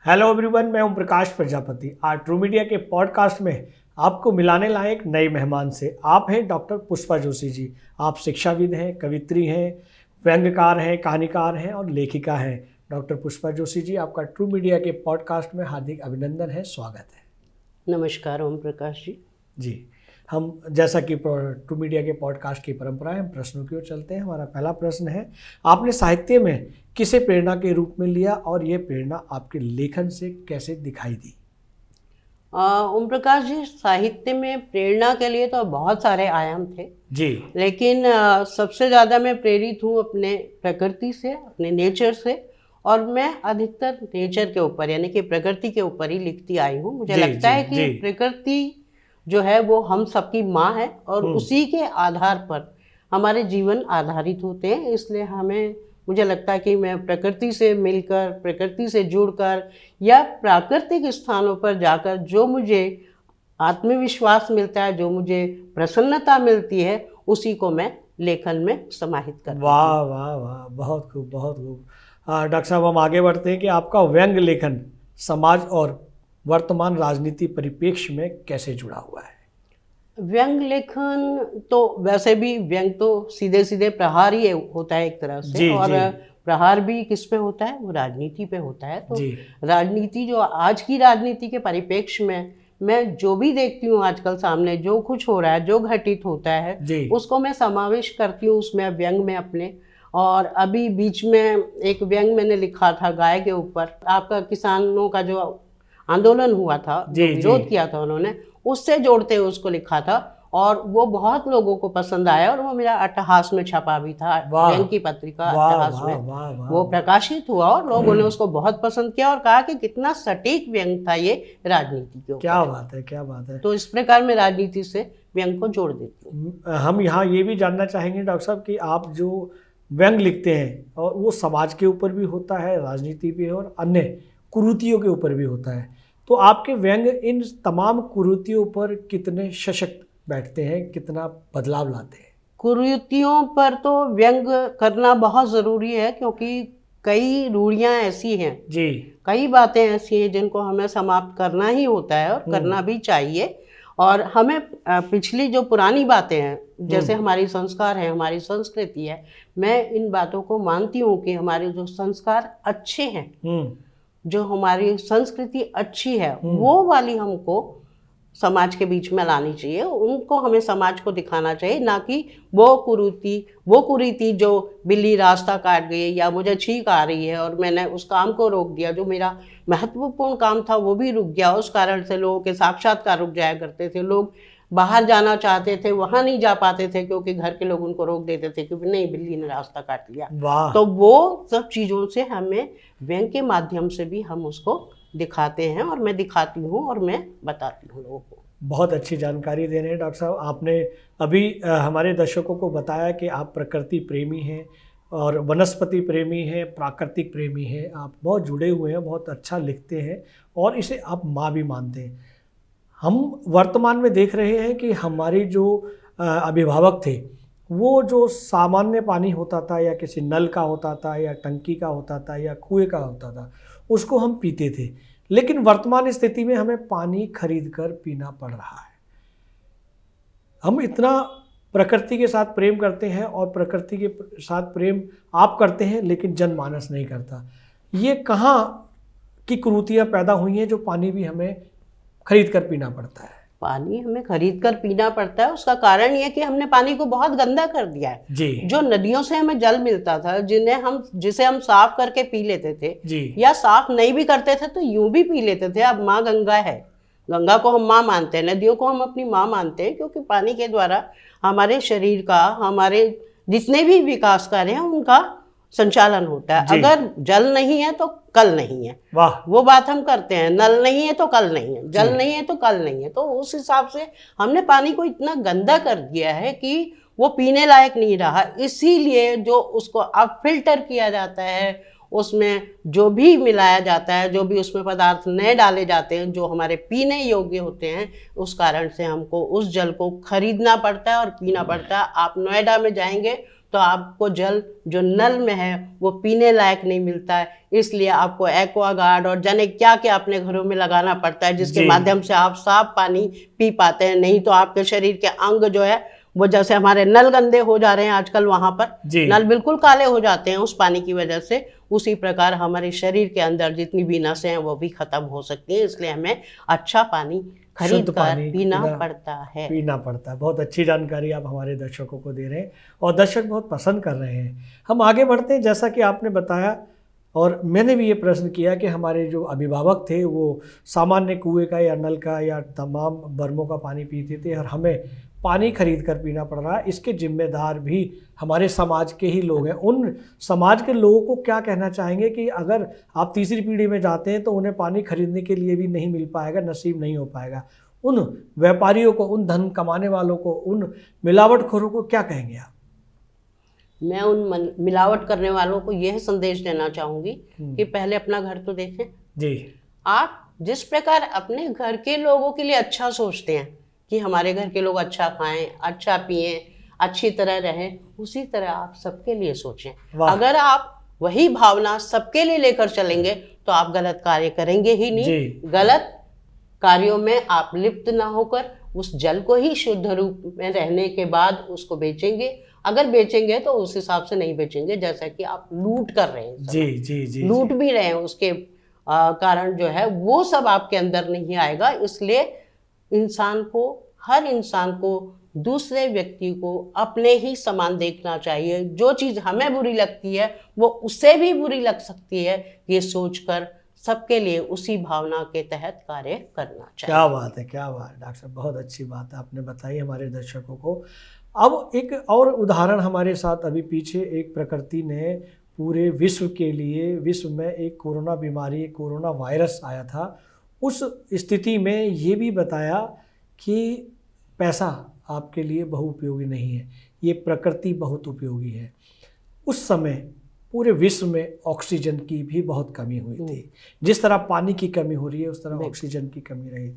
Hello everyone, मैं ओम प्रकाश प्रजापति। आज true media के पॉडकास्ट में आपको मिलाने लाए एक नए मेहमान से। आप हैं डॉक्टर पुष्पा जोशी जी। आप शिक्षाविद हैं, कवित्री हैं, व्यंग्यकार हैं, कहानीकार हैं और लेखिका हैं। डॉक्टर पुष्पा जोशी जी, आपका ट्रू मीडिया के पॉडकास्ट में हार्दिक अभिनंदन है, स्वागत है। नमस्कार ओम प्रकाश जी। जी, हम जैसा कि ट्रू मीडिया के पॉडकास्ट की परंपरा है, हम प्रश्नों की ओर चलते हैं। हमारा पहला प्रश्न है, आपने साहित्य में किसे प्रेरणा के रूप में लिया और ये प्रेरणा आपके लेखन से कैसे दिखाई दी? ओम प्रकाश जी, साहित्य में प्रेरणा के लिए तो बहुत सारे आयाम थे जी, लेकिन सबसे ज़्यादा मैं प्रेरित हूँ अपने प्रकृति से, अपने नेचर से। और मैं अधिकतर नेचर के ऊपर यानी कि प्रकृति के ऊपर ही लिखती आई हूँ। मुझे लगता है कि प्रकृति जो है वो हम सबकी माँ है और उसी के आधार पर हमारे जीवन आधारित होते हैं। इसलिए मुझे लगता है कि मैं प्रकृति से मिलकर, प्रकृति से जुड़कर या प्राकृतिक स्थानों पर जाकर जो मुझे आत्मविश्वास मिलता है, जो मुझे प्रसन्नता मिलती है, उसी को मैं लेखन में समाहित करती हूँ। वाह वाह वाह, बहुत खूब, बहुत खूब। डॉक्टर साहब, हम आगे बढ़ते हैं कि आपका व्यंग्य लेखन समाज और वर्तमान राजनीति परिप्रेक्ष्य में कैसे जुड़ा हुआ है? व्यंग लेखन तो वैसे भी व्यंग तो सीधे सीधे प्रहार ही होता है एक तरह से। जी, और जी। प्रहार भी किस पे होता है? वो राजनीति पे होता है। तो जी। राजनीति, जो आज की राजनीति के परिप्रेक्ष्य में मैं जो भी देखती हूँ आजकल सामने जो कुछ हो रहा है, जो घटित होता है, उसको मैं समावेश करती हूँ उसमें व्यंग में अपने। और अभी बीच में एक व्यंग मैंने लिखा था गाय के ऊपर। आपका किसानों का जो आंदोलन हुआ था, जो विरोध किया था उन्होंने, उससे जोड़ते हुए उसको लिखा था और वो बहुत लोगों को पसंद आया और वो मेरा अट्टहास में छपा भी था। व्यंग की पत्रिका अट्टहास में वो प्रकाशित हुआ और लोगों ने उसको बहुत पसंद किया और कहा कि कितना सटीक व्यंग था ये राजनीति के ऊपर। क्या बात है, क्या बात है। तो इस प्रकार मैं राजनीति से व्यंग को जोड़ देती हूँ। हम यहाँ ये भी जानना चाहेंगे डॉक्टर साहब कि आप जो व्यंग लिखते हैं और वो समाज के ऊपर भी होता है, राजनीति पे और अन्य कुरीतियों के ऊपर भी होता है, तो आपके व्यंग इन तमाम कुरीतियों पर कितने सशक्त बैठते हैं, कितना बदलाव लाते हैं? कुरीतियों पर तो व्यंग करना बहुत ज़रूरी है क्योंकि कई रूढ़ियाँ ऐसी हैं जी, कई बातें ऐसी हैं जिनको हमें समाप्त करना ही होता है और करना भी चाहिए। और हमें पिछली जो पुरानी बातें हैं, जैसे हमारी संस्कार है, हमारी संस्कृति है, मैं इन बातों को मानती हूँ कि हमारे जो संस्कार अच्छे हैं, जो हमारी संस्कृति अच्छी है, वो वाली हमको समाज के बीच में लानी चाहिए। उनको हमें समाज को दिखाना चाहिए, ना कि वो कुरीति जो बिल्ली रास्ता काट गई या मुझे छींक आ रही है और मैंने उस काम को रोक दिया, जो मेरा महत्वपूर्ण काम था वो भी रुक गया। उस कारण से लोगों के साक्षात्कार रुक जाया करते थे। लोग बाहर जाना चाहते थे, वहाँ नहीं जा पाते थे क्योंकि घर के लोग उनको रोक देते थे कि नहीं, बिल्ली ने रास्ता काट लिया। तो वो सब चीज़ों से हमें व्यंग के माध्यम से भी हम उसको दिखाते हैं और मैं दिखाती हूँ और मैं बताती हूँ लोगों को। बहुत अच्छी जानकारी दे रहे हैं डॉक्टर साहब। आपने अभी हमारे दर्शकों को बताया कि आप प्रकृति प्रेमी हैं और वनस्पति प्रेमी हैं, प्राकृतिक प्रेमी हैं। आप बहुत जुड़े हुए हैं, बहुत अच्छा लिखते हैं और इसे आप माँ भी मानते हैं। हम वर्तमान में देख रहे हैं कि हमारे जो अभिभावक थे, वो जो सामान्य पानी होता था या किसी नल का होता था या टंकी का होता था या कुएं का होता था, उसको हम पीते थे। लेकिन वर्तमान स्थिति में हमें पानी खरीद कर पीना पड़ रहा है। हम इतना प्रकृति के साथ प्रेम करते हैं और प्रकृति के साथ प्रेम आप करते हैं, लेकिन जनमानस नहीं करता। ये कहाँ की कुरीतियाँ पैदा हुई हैं जो पानी भी हमें खरीद कर पीना पड़ता है? पानी हमें खरीद कर पीना पड़ता है, उसका कारण ये कि हमने पानी को बहुत गंदा कर दिया है जी। जो नदियों से हमें जल मिलता था, जिसे हम साफ करके पी लेते थे जी, या साफ नहीं भी करते थे तो यूं भी पी लेते थे। अब माँ गंगा है, गंगा को हम माँ मानते हैं, नदियों को हम अपनी माँ मानते हैं, क्योंकि पानी के द्वारा हमारे शरीर का, हमारे जितने भी विकास कार्य हैं उनका संचालन होता है। अगर जल नहीं है तो कल नहीं है। वाह, वो बात हम करते हैं, नल नहीं है तो कल नहीं है, जल नहीं है तो कल नहीं है। तो उस हिसाब से हमने पानी को इतना गंदा कर दिया है कि वो पीने लायक नहीं रहा। इसीलिए जो उसको अब फिल्टर किया जाता है, उसमें जो भी मिलाया जाता है, जो भी उसमें पदार्थ नए डाले जाते हैं जो हमारे पीने योग्य होते हैं, उस कारण से हमको उस जल को खरीदना पड़ता है और पीना पड़ता है। आप नोएडा में जाएंगे तो आपको जल जो नल में है वो पीने लायक नहीं मिलता है, इसलिए आपको एक्वागार्ड और जाने क्या क्या अपने घरों में लगाना पड़ता है, जिसके माध्यम से आप साफ पानी पी पाते हैं। नहीं तो आपके शरीर के अंग जो है वो, जैसे हमारे नल गंदे हो जा रहे हैं आजकल, वहां पर नल बिल्कुल काले हो जाते हैं उस पानी की वजह से, उसी प्रकार हमारे शरीर के अंदर जितनी भी नसें हैं वो भी खत्म हो सकती हैं। इसलिए हमें अच्छा पानी खरीद कर पीना पड़ता है। बहुत अच्छी जानकारी आप हमारे दर्शकों को दे रहे हैं और दर्शक बहुत पसंद कर रहे हैं। हम आगे बढ़ते हैं। जैसा कि आपने बताया और मैंने भी ये प्रश्न किया कि हमारे जो अभिभावक थे वो सामान्य कुएं का या नल का या तमाम बर्मों का पानी पीते थे और हमें पानी खरीद कर पीना पड़ रहा है। इसके जिम्मेदार भी हमारे समाज के ही लोग हैं। उन समाज के लोगों को क्या कहना चाहेंगे कि अगर आप तीसरी पीढ़ी में जाते हैं तो उन्हें पानी खरीदने के लिए भी नहीं मिल पाएगा, नसीब नहीं हो पाएगा। उन व्यापारियों को, उन धन कमाने वालों को, उन मिलावटखोरों को क्या कहेंगे आप? मैं उन मिलावट करने वालों को यह संदेश देना चाहूंगी कि पहले अपना घर तो देखें जी। आप जिस प्रकार अपने घर के लोगों के लिए अच्छा सोचते हैं कि हमारे घर के लोग अच्छा खाएं, अच्छा पिएं, अच्छी तरह रहें, उसी तरह आप सबके लिए सोचें। अगर आप वही भावना सबके लिए लेकर चलेंगे तो आप गलत कार्य करेंगे ही नहीं। गलत कार्यों में आप लिप्त ना होकर उस जल को ही शुद्ध रूप में रहने के बाद उसको बेचेंगे। अगर बेचेंगे तो उस हिसाब से नहीं बेचेंगे जैसा कि आप लूट कर रहे हैं। जी, लूट भी रहे हैं, उसके कारण जो है वो सब आपके अंदर नहीं आएगा। इसलिए हर इंसान को दूसरे व्यक्ति को अपने ही समान देखना चाहिए। जो चीज़ हमें बुरी लगती है वो उससे भी बुरी लग सकती है, ये सोचकर सबके लिए उसी भावना के तहत कार्य करना चाहिए। क्या बात है, क्या बात है डॉक्टर साहब, बहुत अच्छी बात है आपने बताई हमारे दर्शकों को। अब एक और उदाहरण हमारे साथ अभी पीछे एक प्रकृति ने पूरे विश्व के लिए, विश्व में एक कोरोना बीमारी, कोरोना वायरस आया था, उस स्थिति में ये भी बताया कि पैसा आपके लिए बहुउपयोगी नहीं है, ये प्रकृति बहुत उपयोगी है। उस समय पूरे विश्व में ऑक्सीजन की भी बहुत कमी हुई थी। जिस तरह पानी की कमी हो रही है उस तरह ऑक्सीजन की कमी रही।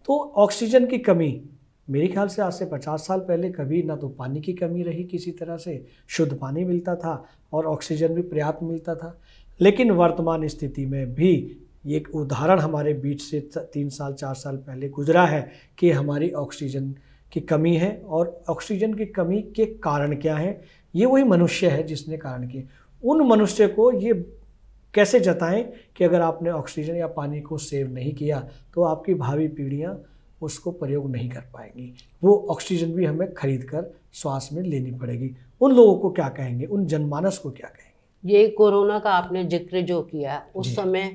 तो ऑक्सीजन की कमी मेरे ख्याल से आज से 50 साल पहले कभी ना तो पानी की कमी रही, किसी तरह से शुद्ध पानी मिलता था और ऑक्सीजन भी पर्याप्त मिलता था। लेकिन वर्तमान स्थिति में भी ये एक उदाहरण हमारे बीच से 3 साल 4 साल पहले गुजरा है कि हमारी ऑक्सीजन की कमी है। और ऑक्सीजन की कमी के कारण क्या है, ये वही मनुष्य है जिसने कारण किए। उन मनुष्य को ये कैसे जताएं कि अगर आपने ऑक्सीजन या पानी को सेव नहीं किया तो आपकी भावी पीढ़ियां उसको प्रयोग नहीं कर पाएंगी। वो ऑक्सीजन भी हमें खरीद कर श्वास में लेनी पड़ेगी। उन लोगों को क्या कहेंगे, उन जनमानस को क्या कहेंगे? ये कोरोना का आपने जिक्र जो किया, उस समय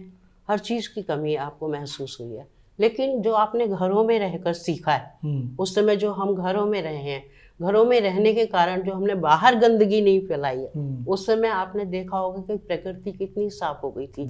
हर चीज़ की कमी आपको महसूस हुई है, लेकिन जो आपने घरों में रहकर सीखा है, उस समय जो हम घरों में रहे हैं, घरों में रहने के कारण जो हमने बाहर गंदगी नहीं फैलाई है, उस समय आपने देखा होगा कि प्रकृति कितनी साफ हो गई थी।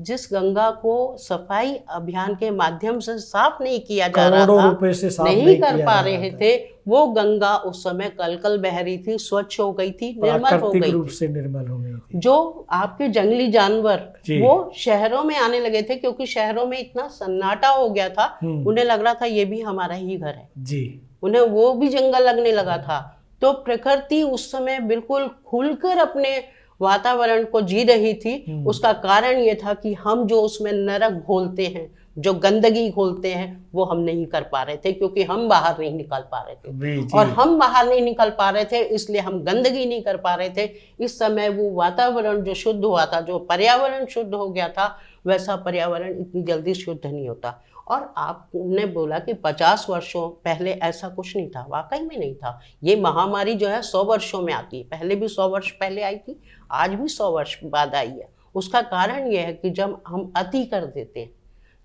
जिस गंगा को सफाई अभियान के माध्यम से साफ नहीं किया जा रहा था, नहीं कर पा रहे थे, वो गंगा उस समय कल बह रही थी, स्वच्छ हो गई थी, निर्मल हो गई रूप से निर्मल हो गई थी। जो आपके जंगली जानवर वो शहरों में आने लगे थे, क्योंकि शहरों में इतना सन्नाटा हो गया था, उन्हें लग रहा था ये भी हमारा ही घर है जी, उन्हें वो भी जंगल लगने लगा था। तो प्रकृति उस समय बिल्कुल खुलकर अपने वातावरण को जी रही थी। उसका कारण ये था कि हम जो उसमें नरक घोलते हैं, जो गंदगी घोलते हैं, वो हम नहीं कर पा रहे थे, क्योंकि हम बाहर नहीं निकल पा रहे थे। और हम बाहर नहीं निकल पा रहे थे इसलिए हम गंदगी नहीं कर पा रहे थे। इस समय वो वातावरण जो शुद्ध हुआ था, जो पर्यावरण शुद्ध हो गया था, वैसा पर्यावरण इतनी जल्दी शुद्ध नहीं होता। और आपने बोला कि 50 वर्षों पहले ऐसा कुछ नहीं था, वाकई में नहीं था। ये महामारी जो है 100 वर्षों में आती है, पहले भी 100 वर्ष पहले आई थी, आज भी 100 वर्ष बाद आई है। उसका कारण ये है कि जब हम अति कर देते हैं,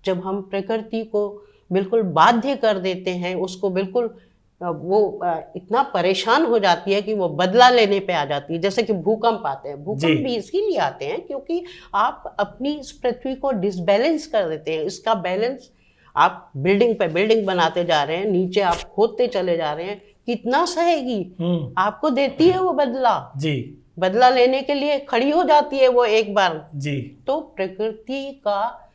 जब हम प्रकृति को बिल्कुल बाध्य कर देते हैं, उसको बिल्कुल वो इतना परेशान हो जाती है कि वो बदला लेने पे आ जाती है। जैसे कि भूकंप आते हैं, भूकंप भी इसीलिए आते हैं क्योंकि आप अपनी इस पृथ्वी को डिसबैलेंस कर देते हैं। इसका बैलेंस आप बिल्डिंग पे बिल्डिंग बनाते जा रहे हैं, नीचे आप खोदते चले जा रहे हैं, कितना सहेगी? आपको देती है वो बदला जी, बदला लेने के लिए खड़ी हो जाती है वो एक बार जी। तो प्रकृति का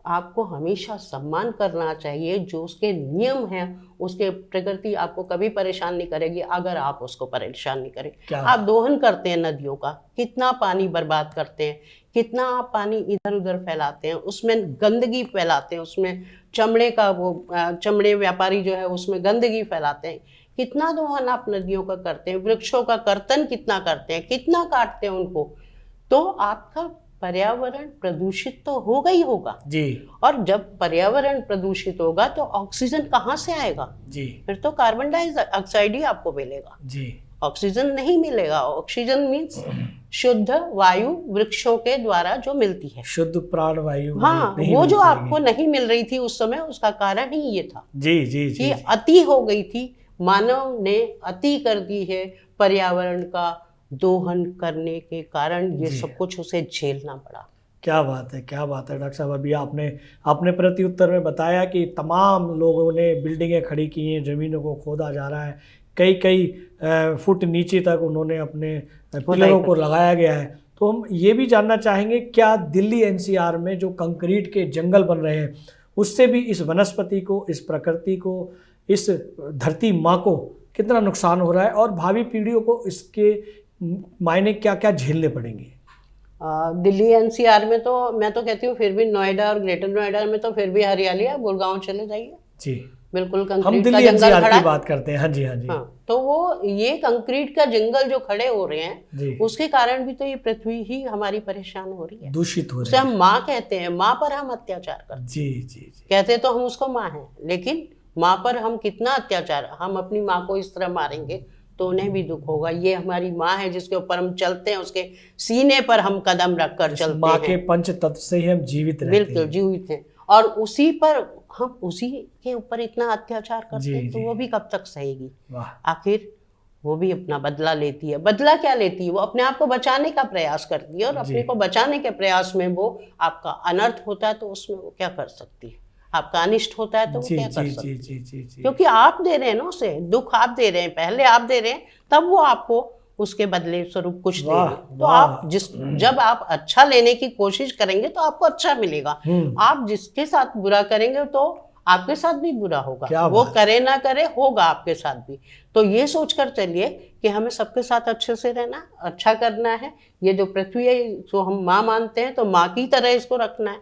आपको हमेशा सम्मान करना चाहिए। जो उसके नियम हैं, उसके प्रकृति आपको कभी परेशान नहीं करेगी अगर आप उसको परेशान नहीं करें। आप दोहन करते हैं नदियों का, कितना पानी बर्बाद करते हैं, कितना आप पानी इधर उधर फैलाते हैं, उसमें गंदगी फैलाते हैं, उसमें चमड़े का चमड़े व्यापारी जो है उसमें गंदगी फैलाते हैं। कितना दोहन आप नदियों का करते हैं, वृक्षों का कर्तन कितना करते हैं, कितना काटते हैं उनको। तो आपका पर्यावरण प्रदूषित तो होगा ही होगा जी। और जब पर्यावरण प्रदूषित होगा तो ऑक्सीजन कहाँ से आएगा जी? फिर तो कार्बन डाइऑक्साइड ही आपको मिलेगा जी। ऑक्सीजन नहीं मिलेगा। ऑक्सीजन मीन्स शुद्ध वायु वृक्षों के द्वारा जो मिलती है, शुद्ध प्राण वायु। हाँ, वो जो आपको नहीं मिल रही थी उस समय, उसका कारण ही ये था जी जी जी, कि अति हो गई थी। मानव ने अति कर दी है, पर्यावरण का दोहन करने के कारण ये सब कुछ उसे झेलना पड़ा। क्या बात है, क्या बात है डॉक्टर साहब। अभी आपने प्रत्युत्तर में बताया कि तमाम लोगों ने बिल्डिंगें खड़ी की हैं, ज़मीनों को खोदा जा रहा है, कई फुट नीचे तक उन्होंने अपने पिलरों को लगाया गया है। तो हम ये भी जानना चाहेंगे, क्या दिल्ली एनसीआर में जो कंक्रीट के जंगल बन रहे हैं उससे भी इस वनस्पति को, इस प्रकृति को, इस धरती माँ को कितना नुकसान हो रहा है और भावी पीढ़ियों को इसके मायने क्या क्या झेलने पड़ेंगे? दिल्ली एनसीआर में तो मैं तो कहती हूँ फिर भी नोएडा और ग्रेटर नोएडा में तो फिर भी हरियाली है। गुड़गांव चले जाइए जी, बिल्कुल कंक्रीट का जंगल खड़ा है। बात करते हैं। हाँ जी, हाँ जी। हाँ, तो वो ये कंक्रीट का जंगल जो खड़े हो रहे हैं उसके कारण भी तो ये पृथ्वी ही हमारी परेशान हो रही है, दूषित हो रही है। हम माँ कहते हैं, माँ पर हम अत्याचार करते हैं जी जी जी। कहते तो हम उसको माँ है, लेकिन माँ पर हम कितना अत्याचार, हम अपनी माँ को इस तरह मारेंगे तो उन्हें भी दुख होगा। ये हमारी माँ है जिसके ऊपर हम चलते हैं, उसके सीने पर हम कदम रखकर चलते हैं। माँ के पंच तत्व से ही हम जीवित रहते हैं। बिल्कुल जीवित हैं और उसी पर हम उसी के ऊपर इतना अत्याचार करते हैं तो वो भी कब तक सहेगी? आखिर वो भी अपना बदला लेती है। बदला क्या लेती है? वो अपने आप को बचाने का प्रयास करती है और अपने को बचाने के प्रयास में वो आपका अनर्थ होता है तो उसमें वो क्या कर सकती है? आपका अनिष्ट होता है तो वो क्या कर सकती है? क्योंकि आप दे रहे हैं ना उसे, दुख आप दे रहे हैं, पहले आप दे रहे हैं, तब वो आपको उसके बदले स्वरूप कुछ देंगे। तो आप जब आप अच्छा लेने की कोशिश करेंगे तो आपको अच्छा मिलेगा। आप जिसके साथ बुरा करेंगे तो आपके साथ भी बुरा होगा। वो करे ना करे होगा आपके साथ भी। तो ये सोचकर चलिए कि हमें सबके साथ अच्छे से रहना, अच्छा करना है। ये जो पृथ्वी है जो हम माँ मानते हैं तो माँ की तरह इसको रखना है।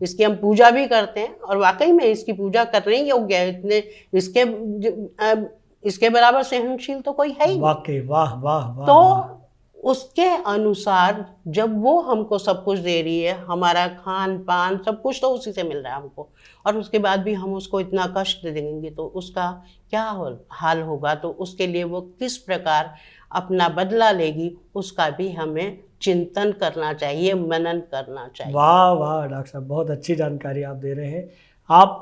इसकी हम पूजा भी करते हैं और वाकई में इसकी पूजा करने योग्य है। इतने इसके बराबर सहनशील तो कोई है ही। वाकई, वाह वाह वाह। तो उसके अनुसार जब वो हमको सब कुछ दे रही है, हमारा खान पान सब कुछ तो उसी से मिल रहा है हमको, और उसके बाद भी हम उसको इतना कष्ट देंगे तो उसका क्या हाल होगा? तो उसके लिए वो किस प्रकार अपना बदला लेगी उसका भी हमें चिंतन करना चाहिए, मनन करना चाहिए। वाह वाह डॉक्टर साहब, बहुत अच्छी जानकारी आप दे रहे हैं। आप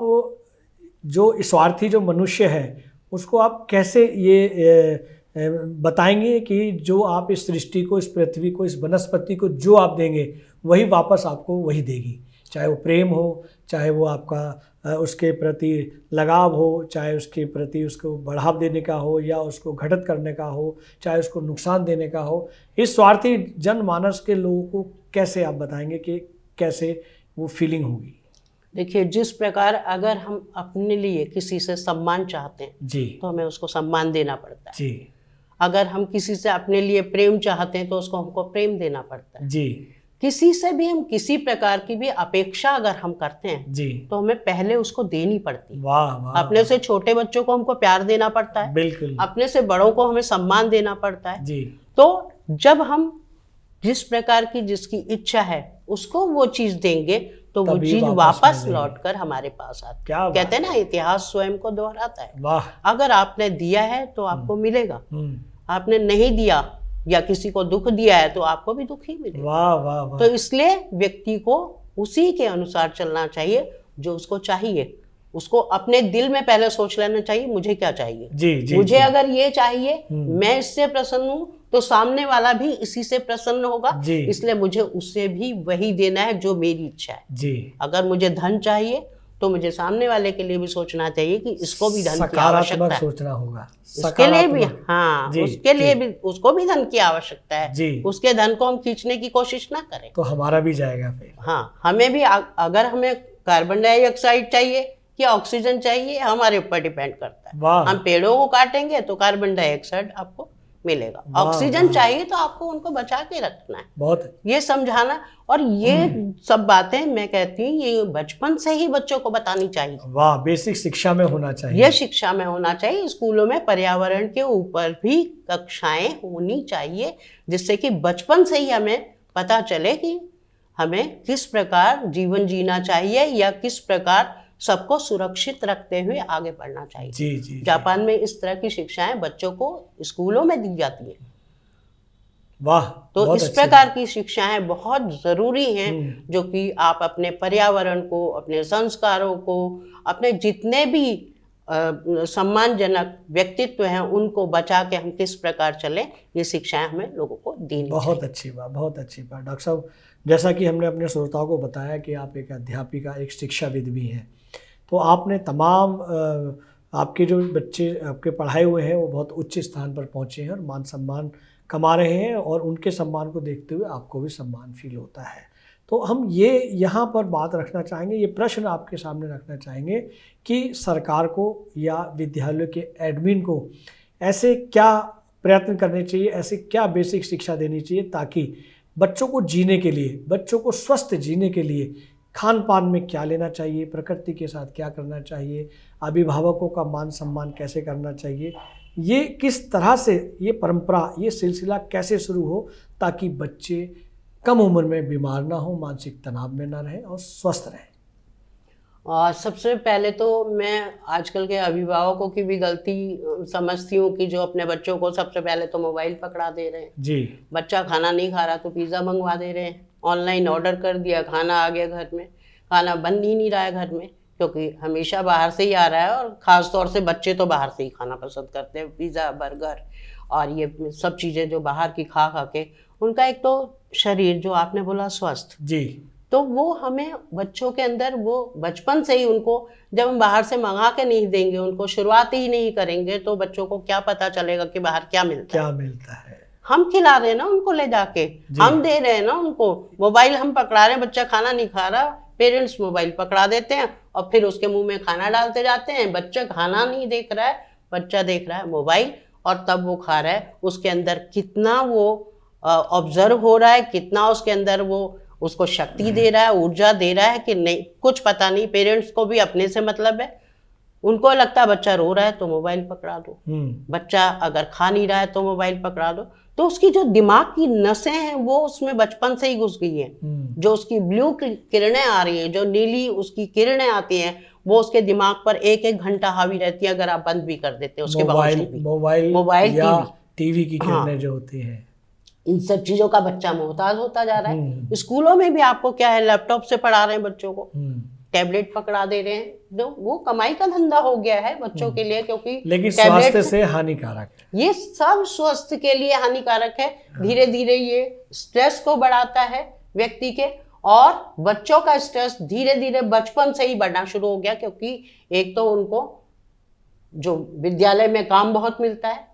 जो स्वार्थी जो मनुष्य है उसको आप कैसे ये बताएंगे कि जो आप इस सृष्टि को, इस पृथ्वी को, इस वनस्पति को जो आप देंगे वही वापस आपको वही देगी, चाहे वो प्रेम हो, चाहे वो आपका उसके प्रति लगाव हो, चाहे उसके प्रति उसको बढ़ावा देने का हो या उसको घटित करने का हो, चाहे उसको नुकसान देने का हो। इस स्वार्थी जनमानस के लोगों को कैसे आप बताएंगे कि कैसे वो फीलिंग होगी? देखिए, जिस प्रकार अगर हम अपने लिए किसी से सम्मान चाहते हैं जी तो हमें उसको सम्मान देना पड़ता है जी। अगर हम किसी से अपने लिए प्रेम चाहते हैं तो उसको हमको प्रेम देना पड़ता है जी। किसी से भी हम किसी प्रकार की भी अपेक्षा अगर हम करते हैं जी तो हमें पहले उसको देनी पड़ती है। वाह वाह। अपने से छोटे बच्चों को हमको प्यार देना पड़ता है, बिल्कुल। अपने से बड़ों को हमें सम्मान देना पड़ता है जी। तो जब हम जिस प्रकार की जिसकी इच्छा है उसको वो चीज देंगे तो वो चीज वापस लौटकर हमारे पास आती है। कहते हैं ना, इतिहास स्वयं को दोहराता है। वाह। अगर आपने दिया है तो आपको मिलेगा, आपने नहीं दिया या किसी को दुख दिया है तो आपको भी दुख ही मिलेगा। वाह वाह वाह। तो इसलिए व्यक्ति को उसी के अनुसार चलना चाहिए जो उसको चाहिए। उसको अपने दिल में पहले सोच लेना चाहिए, मुझे क्या चाहिए जी, मुझे जी। अगर ये चाहिए, मैं इससे प्रसन्न हूँ तो सामने वाला भी इसी से प्रसन्न होगा, इसलिए मुझे उससे भी वही देना है जो मेरी इच्छा है जी। अगर मुझे धन चाहिए तो मुझे सामने वाले के लिए भी सोचना चाहिए कि इसको भी धन की आवश्यकता है, सोचना होगा उसके लिए भी। हाँ, उसके लिए भी, उसको भी धन की आवश्यकता है जी। उसके धन को हम खींचने की कोशिश ना करें तो हमारा भी जाएगा फिर। हाँ, हमें भी अगर हमें कार्बन डाइऑक्साइड चाहिए कि ऑक्सीजन चाहिए, हमारे ऊपर डिपेंड करता है। हम पेड़ों को काटेंगे तो कार्बन डाइऑक्साइड आपको मिलेगा, ऑक्सीजन चाहिए तो आपको उनको बचा के रखना है। बहुत ये समझाना, और ये सब बातें मैं कहती हूँ ये बचपन से ही बच्चों को बतानी चाहिए। वाह, बेसिक शिक्षा में होना चाहिए। ये शिक्षा में होना चाहिए। स्कूलों में पर्यावरण के ऊपर भी कक्षाएं होनी चाहिए, जिससे कि बचपन से ही हमें पता चले कि हमें किस प्रकार जीवन जीना चाहिए या किस प्रकार सबको सुरक्षित रखते हुए आगे बढ़ना चाहिए। जी। जापान में इस तरह की शिक्षाएं बच्चों को स्कूलों में दी जाती है। वाह, तो इस प्रकार की शिक्षाएं बहुत जरूरी हैं, जो कि आप अपने पर्यावरण को, अपने संस्कारों को, अपने जितने भी सम्मानजनक व्यक्तित्व हैं उनको बचा के हम किस प्रकार चलें, ये शिक्षाएं हमें लोगों को देनी बहुत अच्छी बात, बहुत अच्छी बात। डॉक्टर साहब, जैसा कि हमने अपने श्रोताओं को बताया कि आप एक अध्यापिका, एक शिक्षाविद भी हैं, तो आपने तमाम आपके जो बच्चे आपके पढ़ाए हुए हैं वो बहुत उच्च स्थान पर पहुँचे हैं और मान सम्मान कमा रहे हैं, और उनके सम्मान को देखते हुए आपको भी सम्मान फील होता है। तो हम ये यहाँ पर बात रखना चाहेंगे, ये प्रश्न आपके सामने रखना चाहेंगे कि सरकार को या विद्यालय के एडमिन को ऐसे क्या प्रयत्न करने चाहिए, ऐसे क्या बेसिक शिक्षा देनी चाहिए ताकि बच्चों को जीने के लिए, बच्चों को स्वस्थ जीने के लिए खान पान में क्या लेना चाहिए, प्रकृति के साथ क्या करना चाहिए, अभिभावकों का मान सम्मान कैसे करना चाहिए, ये किस तरह से ये परंपरा, ये सिलसिला कैसे शुरू हो ताकि बच्चे कम उम्र में बीमार ना हो, मानसिक तनाव में ना रहें और स्वस्थ रहें। सबसे पहले तो मैं आजकल के अभिभावकों की भी गलती समझती हूँ कि जो अपने बच्चों को सबसे पहले तो मोबाइल पकड़ा दे रहे हैं। जी। बच्चा खाना नहीं खा रहा तो पिज़्ज़ा मंगवा दे रहे हैं, ऑनलाइन ऑर्डर कर दिया, खाना आ गया घर में। खाना बन ही नहीं रहा है घर में, क्योंकि हमेशा बाहर से ही आ रहा है, और ख़ास तौर से बच्चे तो बाहर से ही खाना पसंद करते हैं, पिज़्ज़ा, बर्गर और ये सब चीज़ें जो बाहर की खा खा के उनका एक तो शरीर, जो आपने बोला स्वस्थ, जी, तो वो हमें बच्चों के अंदर वो बचपन से ही उनको, जब हम बाहर से मंगा के नहीं देंगे, उनको शुरुआत ही नहीं करेंगे, तो बच्चों को क्या पता चलेगा कि बाहर क्या मिलता है। हम खिला रहे हैं ना उनको ले जाके, हम दे रहे हैं ना उनको मोबाइल, हम पकड़ा रहे हैं, बच्चा खाना नहीं खा रहा, पेरेंट्स मोबाइल पकड़ा देते हैं और फिर उसके मुंह में खाना डालते जाते हैं। बच्चा खाना नहीं देख रहा है, बच्चा देख रहा है मोबाइल, और तब वो खा रहा है। उसके अंदर कितना वो ऑब्जर्व हो रहा है, कितना उसके अंदर वो उसको शक्ति दे रहा है, ऊर्जा दे रहा है कि नहीं, कुछ पता नहीं। पेरेंट्स को भी अपने से मतलब है, उनको लगता है बच्चा रो रहा है तो मोबाइल पकड़ा दो, बच्चा अगर खा नहीं रहा है तो मोबाइल पकड़ा दो। तो उसकी जो दिमाग की नसें हैं वो उसमें बचपन से ही घुस गई हैं। जो उसकी ब्लू किरणें आ रही हैं, जो नीली उसकी किरणें आती हैं, वो उसके दिमाग पर एक एक घंटा हावी रहती है, अगर आप बंद भी कर देते हैं उसके बावजूद भी। मोबाइल या टीवी की किरणें जो होती हैं, इन सब चीजों का बच्चा मोहताज होता जा रहा है। स्कूलों में भी आपको क्या है, लैपटॉप से पढ़ा रहे हैं बच्चों को, टैबलेट पकड़ा दे रहे हैं, जो वो कमाई का धंधा हो गया है बच्चों के लिए, क्योंकि लेकिन स्वास्थ्य से हानिकारक है। ये सब स्वास्थ्य के लिए हानिकारक है। धीरे धीरे ये स्ट्रेस को बढ़ाता है व्यक्ति के, और बच्चों का स्ट्रेस धीरे धीरे बचपन से ही बढ़ना शुरू हो गया, क्योंकि एक तो उनको जो विद्यालय में काम बहुत मिलता है,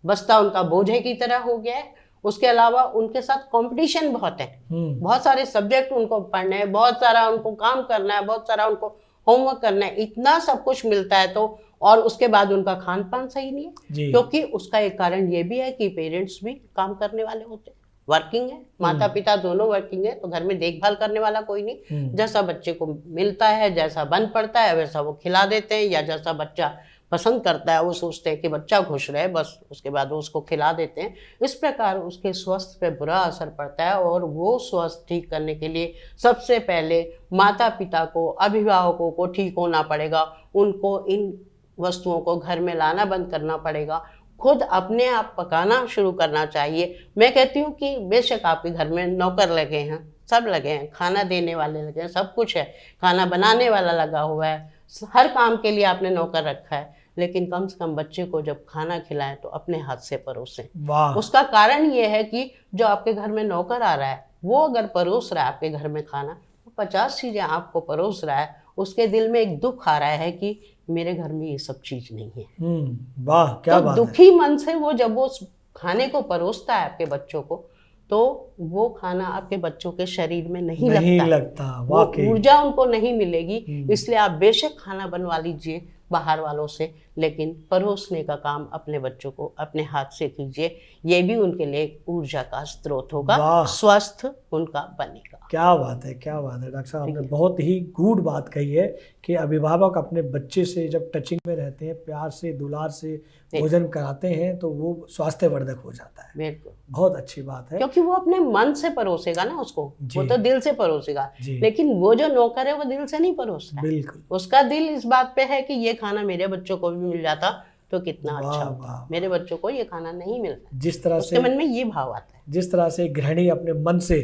बस्ता उनका बोझे की तरह हो गया है। उसके अलावा उनके साथ कंपटीशन बहुत है, बहुत सारे सब्जेक्ट उनको पढ़ने हैं, बहुत सारा उनको काम करना है, बहुत सारा उनको होमवर्क करना है, इतना सब कुछ मिलता है। तो और उसके बाद उनका खान पान सही नहीं है, क्योंकि उसका एक कारण ये भी है कि पेरेंट्स भी काम करने वाले होते हैं, वर्किंग है, माता पिता दोनों वर्किंग है, तो घर में देखभाल करने वाला कोई नहीं। जैसा बच्चे को मिलता है, जैसा बन पड़ता है, वैसा वो खिला देते हैं, या जैसा बच्चा पसंद करता है वो सोचते हैं कि बच्चा खुश रहे, बस उसके बाद वो उसको खिला देते हैं। इस प्रकार उसके स्वास्थ्य पे बुरा असर पड़ता है, और वो स्वास्थ्य ठीक करने के लिए सबसे पहले माता पिता को, अभिभावकों को ठीक होना पड़ेगा। उनको इन वस्तुओं को घर में लाना बंद करना पड़ेगा, खुद अपने आप पकाना शुरू करना चाहिए। मैं कहती हूँ कि बेशक आपके घर में नौकर लगे हैं, सब लगे हैं, खाना देने वाले लगे हैं, सब कुछ है, खाना बनाने वाला लगा हुआ है, हर काम के लिए आपने नौकर रखा है, लेकिन कम से कम बच्चे को जब खाना खिलाएं तो अपने हाथ से परोसें। उसका कारण ये है कि जो आपके घर में नौकर आ रहा है, वो अगर परोस रहा है आपके घर में खाना, वो 50 चीज़ें आपको परोस रहा है, उसके दिल में एक दुख आ रहा है कि मेरे घर में ये सब चीज़ नहीं है। वाह, क्या बात है। दुखी मन से वो जब वो खाने को परोसता है आपके बच्चों को, तो वो खाना आपके बच्चों के शरीर में नहीं लगता, वो ऊर्जा उनको नहीं मिलेगी। इसलिए आप बेशक खाना बनवा लीजिए बाहर वालों से, लेकिन परोसने का काम अपने बच्चों को अपने हाथ से कीजिए। ये भी उनके लिए ऊर्जा का स्रोत होगा, स्वस्थ उनका बनेगा। क्या बात है, क्या बात है डॉक्टर साहब, आपने बहुत ही गूढ़ बात कही है कि अभिभावक अपने बच्चे से जब टचिंग में रहते हैं, प्यार से दुलार से भोजन कराते हैं तो वो स्वास्थ्यवर्धक हो जाता है। बिल्कुल, बहुत अच्छी बात है, क्योंकि वो अपने मन से परोसेगा ना उसको, वो तो दिल से परोसेगा, लेकिन वो जो नौकर है वो दिल से नहीं परोस रहा। बिल्कुल, उसका दिल इस बात पे है कि ये खाना मेरे बच्चों को भी मिल जाता तो कितना अच्छा होता, मेरे बच्चों को ये खाना नहीं मिल रहा। जिस तरह उसके मन में ये भाव आता है, जिस तरह से गृहिणी अपने मन से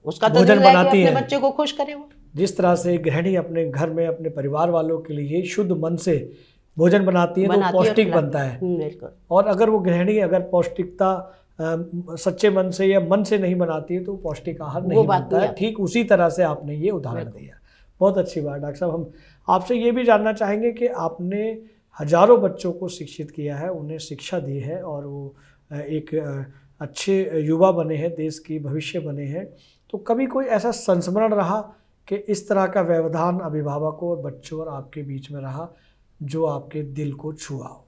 उसका तो भोजन बनाती है, अपने बच्चे को खुश करे। वो जिस तरह से गृहिणी अपने घर में अपने परिवार वालों के लिए शुद्ध मन से भोजन बनाती है तो पौष्टिक बनता है। और अगर वो गृहिणी अगर पौष्टिकता सच्चे मन से या मन से नहीं बनाती है तो पौष्टिक आहार नहीं बनता है। ठीक उसी तरह से आपने ये उदाहरण दिया। बहुत अच्छी बात डॉक्टर साहब। हम आपसे ये भी जानना चाहेंगे कि आपने हजारों बच्चों को शिक्षित किया है, उन्हें शिक्षा दी है और वो एक अच्छे युवा बने हैं, देश की भविष्य बने हैं, तो कभी कोई ऐसा संस्मरण रहा कि इस तरह का व्यवधान अभिभावकों और बच्चों और आपके बीच में रहा जो आपके दिल को छुआ हो?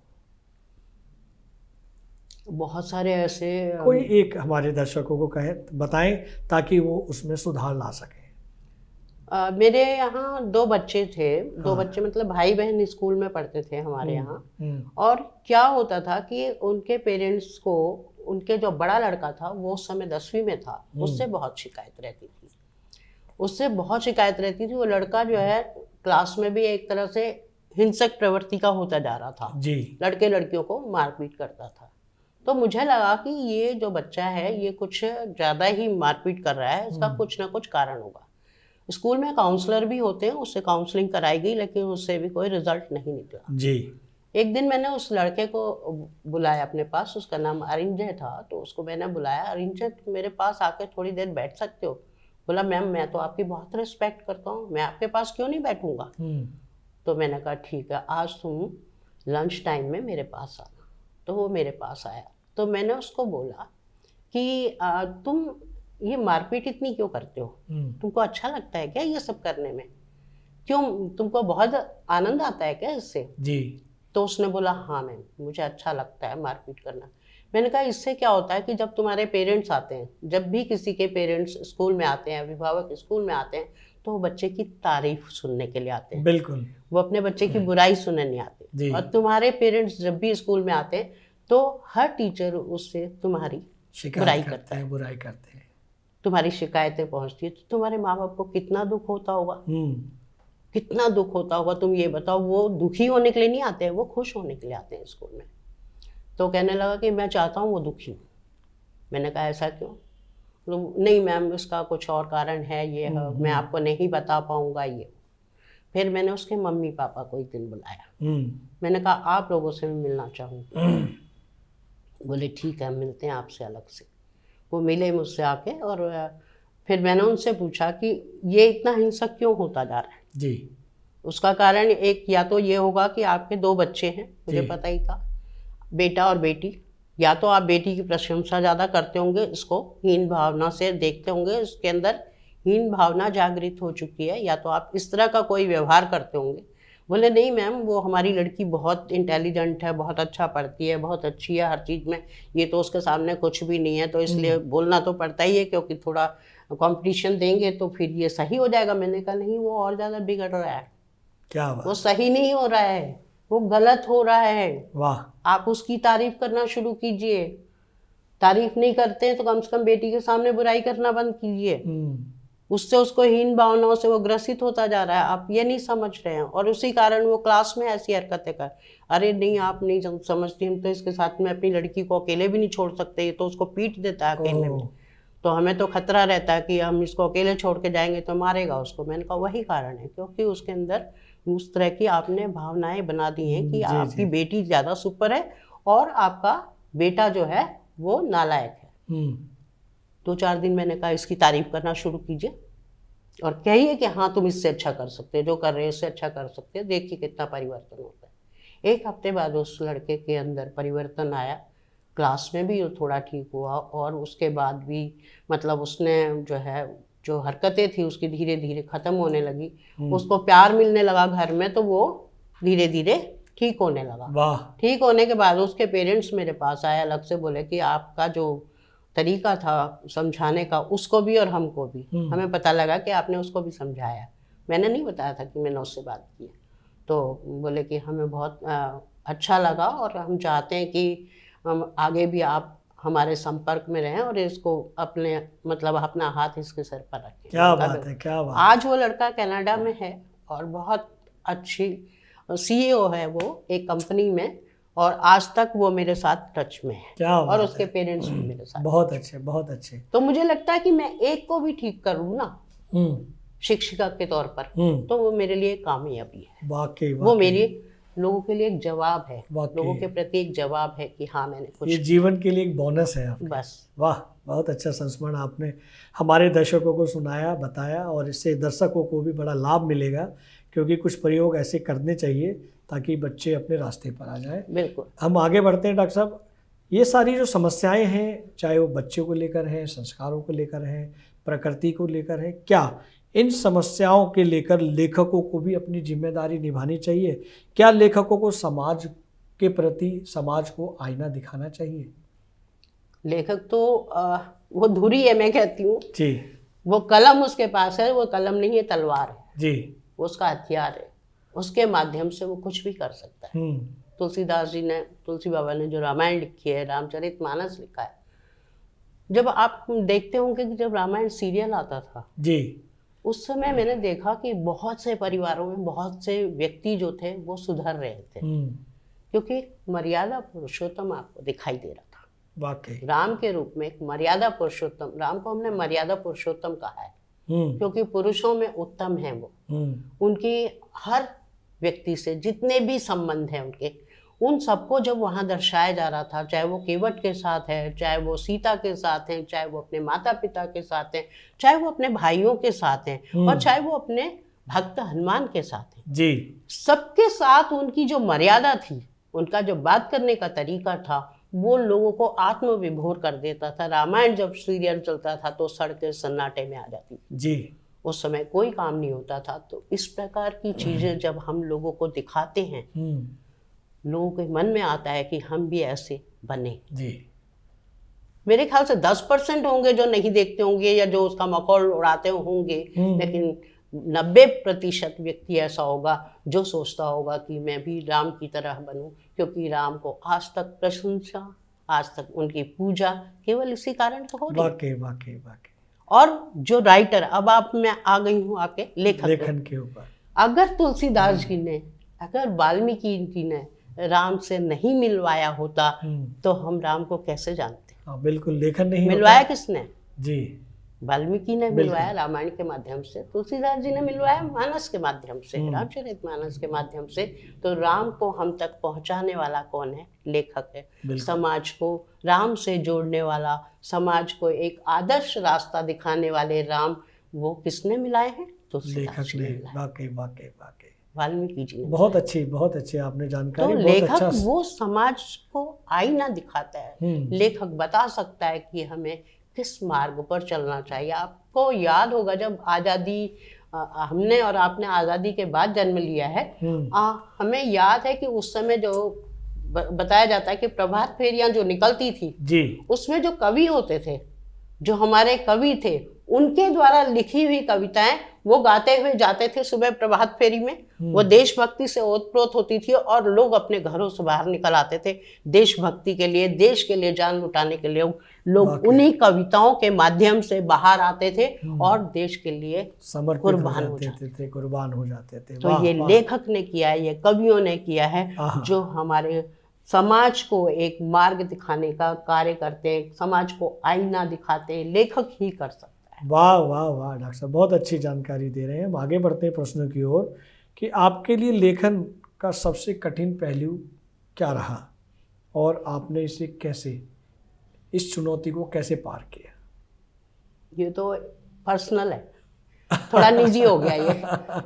बहुत सारे ऐसे, कोई एक हमारे दर्शकों को कहें, बताएं ताकि वो उसमें सुधार ला सकें। मेरे यहाँ 2 बच्चे थे, 2 बच्चे मतलब भाई बहन स्कूल में पढ़ते थे हमारे यहाँ। और क्या होता था कि उनके पेरेंट्स को, उनके जो बड़ा लड़का था वो उस समय 10वीं में था, उससे बहुत शिकायत रहती थी, उससे बहुत शिकायत रहती थी। वो लड़का जो है क्लास में भी एक तरह से हिंसक प्रवृत्ति का होता जा रहा था जी। लड़के लड़कियों को मारपीट करता था। तो मुझे लगा कि ये जो बच्चा है ये कुछ ज़्यादा ही मारपीट कर रहा है, इसका कुछ ना कुछ कारण होगा। स्कूल में काउंसलर भी होते हैं, उससे काउंसलिंग कराई गई लेकिन उससे भी कोई रिजल्ट नहीं निकला जी। एक दिन मैंने उस लड़के को बुलाया अपने पास, उसका नाम अरिंजय था, तो उसको मैंने बुलाया, अरिंजय तुम मेरे पास आके थोड़ी देर बैठ सकते हो? बोला मैम मैं तो आपकी बहुत रिस्पेक्ट करता हूँ, मैं आपके पास क्यों नहीं बैठूंगा। तो मैंने कहा ठीक है, आज तुम लंच टाइम में मेरे पास आना। तो वो मेरे पास आया, तो मैंने उसको बोला कि तुम ये मारपीट इतनी क्यों करते हो, तुमको अच्छा लगता है क्या ये सब करने में, क्यों तुमको बहुत आनंद आता है क्या इससे जी। तो उसने बोला हाँ मैम मुझे अच्छा लगता है मारपीट करना। मैंने कहा इससे क्या होता है कि जब तुम्हारे पेरेंट्स आते हैं, जब भी किसी के पेरेंट्स स्कूल में आते हैं, अभिभावक स्कूल में आते हैं, तो वो बच्चे की तारीफ सुनने के लिए आते हैं। बिल्कुल, वो अपने बच्चे की बुराई सुनने नहीं आते। और तुम्हारे पेरेंट्स जब भी स्कूल में आते हैं तो हर टीचर उससे तुम्हारी बुराई करता है, तुम्हारी शिकायतें पहुंचती है, तो तुम्हारे माँ बाप को कितना दुख होता होगा, कितना दुख होता होगा। तुम ये बताओ, वो दुखी होने के लिए नहीं आते हैं, वो खुश होने के लिए आते हैं स्कूल में। तो कहने लगा कि मैं चाहता हूँ वो दुखी हो। मैंने कहा ऐसा क्यों? तो नहीं मैम इसका कुछ और कारण है, ये है, मैं आपको नहीं बता पाऊंगा ये। फिर मैंने उसके मम्मी पापा को एक दिन बुलाया, मैंने कहा आप लोगों से मैं मिलना चाहूँगी। बोले ठीक है मिलते हैं आपसे अलग से। वो मिले मुझसे आके, और फिर मैंने उनसे पूछा कि ये इतना हिंसक क्यों होता जा रहा है जी। उसका कारण एक या तो ये होगा कि आपके 2 बच्चे हैं, मुझे पता ही था, बेटा और बेटी। या तो आप बेटी की प्रशंसा ज़्यादा करते होंगे, इसको हीन भावना से देखते होंगे, इसके अंदर हीन भावना जागृत हो चुकी है, या तो आप इस तरह का कोई व्यवहार करते होंगे। बोले नहीं मैम वो हमारी लड़की बहुत इंटेलिजेंट है, बहुत अच्छा पढ़ती है, बहुत अच्छी है हर चीज़ में, ये तो उसके सामने कुछ भी नहीं है, तो इसलिए बोलना तो पड़ता ही है क्योंकि थोड़ा कंपटीशन देंगे तो फिर ये सही हो जाएगा। मैंने कहा नहीं वो और ज़्यादा बिगड़ रहा है। क्या बात? वो सही नहीं हो रहा है, वो गलत हो रहा है। वाह। आप उसकी तारीफ करना शुरू कीजिए, तारीफ नहीं करते हैं तो कम से कम बेटी के सामने बुराई करना बंद कीजिए। उससे उसको हीन भावनाओं से वो ग्रसित होता जा रहा है, आप ये नहीं समझ रहे हैं, और उसी कारण वो क्लास में ऐसी हरकतें कर। अरे नहीं आप नहीं समझती, हम तो इसके साथ में अपनी लड़की को अकेले भी नहीं छोड़ सकते, ये तो उसको पीट देता है अकेले में, तो हमें तो खतरा रहता है कि हम इसको अकेले छोड़ के जाएंगे तो मारेगा उसको। मैंने कहा वही कारण है, क्योंकि उसके अंदर उस तरह की आपने भावनाएं बना दी हैं कि आपकी बेटी ज़्यादा सुपर है और आपका बेटा जो है वो नालायक है। 2-4 दिन मैंने कहा इसकी तारीफ करना शुरू कीजिए और कहिए कि हाँ तुम इससे अच्छा कर सकते हो, जो कर रहे हो इससे अच्छा कर सकते हो, देखिए कितना परिवर्तन होता है। 1 हफ्ते बाद उस लड़के के अंदर परिवर्तन आया, क्लास में भी वो थोड़ा ठीक हुआ, और उसके बाद भी मतलब उसने जो है जो हरकतें थी उसकी धीरे धीरे ख़त्म होने लगी। उसको प्यार मिलने लगा घर में, तो वो धीरे धीरे ठीक होने लगा। वाह। ठीक होने के बाद उसके पेरेंट्स मेरे पास आए, अलग से बोले कि आपका जो तरीका था समझाने का, उसको भी और हमको भी, हमें पता लगा कि आपने उसको भी समझाया। मैंने नहीं बताया था कि मैंने उससे बात की। तो बोले कि हमें बहुत अच्छा लगा और हम चाहते हैं कि हम आगे भी आप हमारे संपर्क में रहें और इसको अपने मतलब अपना हाथ इसके सर पर रखें। क्या बात है, क्या बात। आज वो लड़का कनाडा में है और बहुत अच्छी सीईओ है वो एक कंपनी में, और आज तक वो मेरे साथ टच में है। क्या बात और उसके पेरेंट्स भी मेरे साथ। बहुत अच्छे, बहुत अच्छे। तो मुझे लगता है कि मैं एक को भी ठीक करूँ ना शिक्षिका के तौर पर, तो वो मेरे लिए कामयाबी है। वाकई वो मेरे लोगों के लिए एक जवाब है, लोगों के प्रति एक जवाब है कि हाँ मैंने कुछ, ये जीवन के लिए एक बोनस है आपके। बस। वाह, बहुत अच्छा संस्मरण आपने हमारे दर्शकों को सुनाया, बताया, और इससे दर्शकों को भी बड़ा लाभ मिलेगा, क्योंकि कुछ प्रयोग ऐसे करने चाहिए ताकि बच्चे अपने रास्ते पर आ जाएं। बिल्कुल। हम आगे बढ़ते हैं डॉक्टर साहब। ये सारी जो समस्याएं हैं, चाहे वो बच्चों को लेकर हैं, संस्कारों को लेकर हैं, प्रकृति को लेकर है, क्या इन समस्याओं के लेकर लेखकों को भी अपनी जिम्मेदारी निभानी चाहिए? क्या लेखकों को समाज के प्रति, समाज को आईना दिखाना चाहिए? लेखक तो वो धुरी है, मैं कहती हूँ जी। वो कलम उसके पास है, वो कलम नहीं है, तलवार है जी। वो उसका हथियार है, उसके माध्यम से वो कुछ भी कर सकता है। तुलसीदास जी ने, तुलसी बाबा ने जो रामायण लिखी है, रामचरितमानस लिखा है, जब आप देखते होंगे कि जब रामायण सीरियल आता था जी, उस समय मैंने देखा कि बहुत से परिवारों में बहुत से व्यक्ति जो थे वो सुधर रहे थे, क्योंकि मर्यादा पुरुषोत्तम आपको दिखाई दे रहा था। वाकई राम के रूप में एक मर्यादा पुरुषोत्तम, राम को हमने मर्यादा पुरुषोत्तम कहा है क्योंकि पुरुषों में उत्तम है वो। उनकी हर व्यक्ति से जितने भी संबंध हैं उनके, उन सबको जब वहाँ दर्शाया जा रहा था, चाहे वो केवट के साथ है, चाहे वो सीता के साथ हैं, चाहे वो अपने माता पिता के साथ हैं, चाहे वो अपने भाइयों के साथ हैं, और चाहे वो अपने भक्त हनुमान के साथ हैं जी, सबके साथ उनकी जो मर्यादा थी, उनका जो बात करने का तरीका था, वो लोगों को आत्मविभोर कर देता था। रामायण जब सीरियल चलता था तो सड़कें सन्नाटे में आ जाती जी। उस समय कोई काम नहीं होता था। तो इस प्रकार की चीजें जब हम लोगों को दिखाते हैं, लोगों के मन में आता है कि हम भी ऐसे बने। जी। मेरे ख्याल से 10% होंगे जो नहीं देखते होंगे या जो उसका मखौल उड़ाते होंगे, लेकिन 90% व्यक्ति ऐसा होगा जो सोचता होगा कि मैं भी राम की तरह बनूं, क्योंकि राम को आज तक प्रशंसा, आज तक उनकी पूजा केवल इसी कारण तो हो रही है। वाकई वाकई वाकई। और जो राइटर, अब आप मैं आ गई हूँ आके लेखन के ऊपर, अगर तुलसीदास जी ने, अगर वाल्मीकि जी ने राम से नहीं मिलवाया होता तो हम राम को कैसे जानते? हाँ बिल्कुल, लेखन नहीं मिलवाया किसने? जी, वाल्मीकि ने मिलवाया रामायण के माध्यम से, तुलसीदास जी ने मिलवाया मानस के माध्यम से, रामचरितमानस के माध्यम से। तो राम को हम तक पहुंचाने वाला कौन है? लेखक है। समाज को राम से जोड़ने वाला, समाज को एक आदर्श रास्ता दिखाने वाले राम, वो किसने मिलाए हैं? लेखक ने। वाकई वाकई वाकई, वाल्मीकि जी ने। बहुत अच्छी आपने जानकारी। तो लेखक वो समाज को आईना दिखाता है। लेखक बता सकता है कि हमें किस मार्ग पर चलना चाहिए। आपको याद होगा जब आज़ादी, हमने और आपने आज़ादी के बाद जन्म लिया है, हमें याद है कि उस समय जो बताया जाता है कि प्रभात फेरियां जो निकलती थी जी, उसमें जो कवि होते थे, जो हमारे कवि थे, उनके द्वारा लिखी हुई कविताएं वो गाते हुए जाते थे सुबह प्रभात फेरी में। वो देशभक्ति से ओतप्रोत होती थी और लोग अपने घरों से बाहर निकल आते थे देशभक्ति के लिए, देश के लिए जान लुटाने के लिए। लोग उन्हीं कविताओं के माध्यम से बाहर आते थे और देश के लिए कुर्बान हो जाते थे। तो ये लेखक ने किया है, ये कवियों ने किया है, जो हमारे समाज को एक मार्ग दिखाने का कार्य करते हैं, समाज को आईना दिखाते हैं, लेखक ही कर सकता है। वाह वाह वाह डॉक्टर साहब, बहुत अच्छी जानकारी दे रहे हैं। हम आगे बढ़ते हैं प्रश्नों की ओर कि आपके लिए लेखन का सबसे कठिन पहलू क्या रहा और आपने इसे कैसे, इस चुनौती को कैसे पार किया? ये तो पर्सनल है। थोड़ा निजी हो गया ये।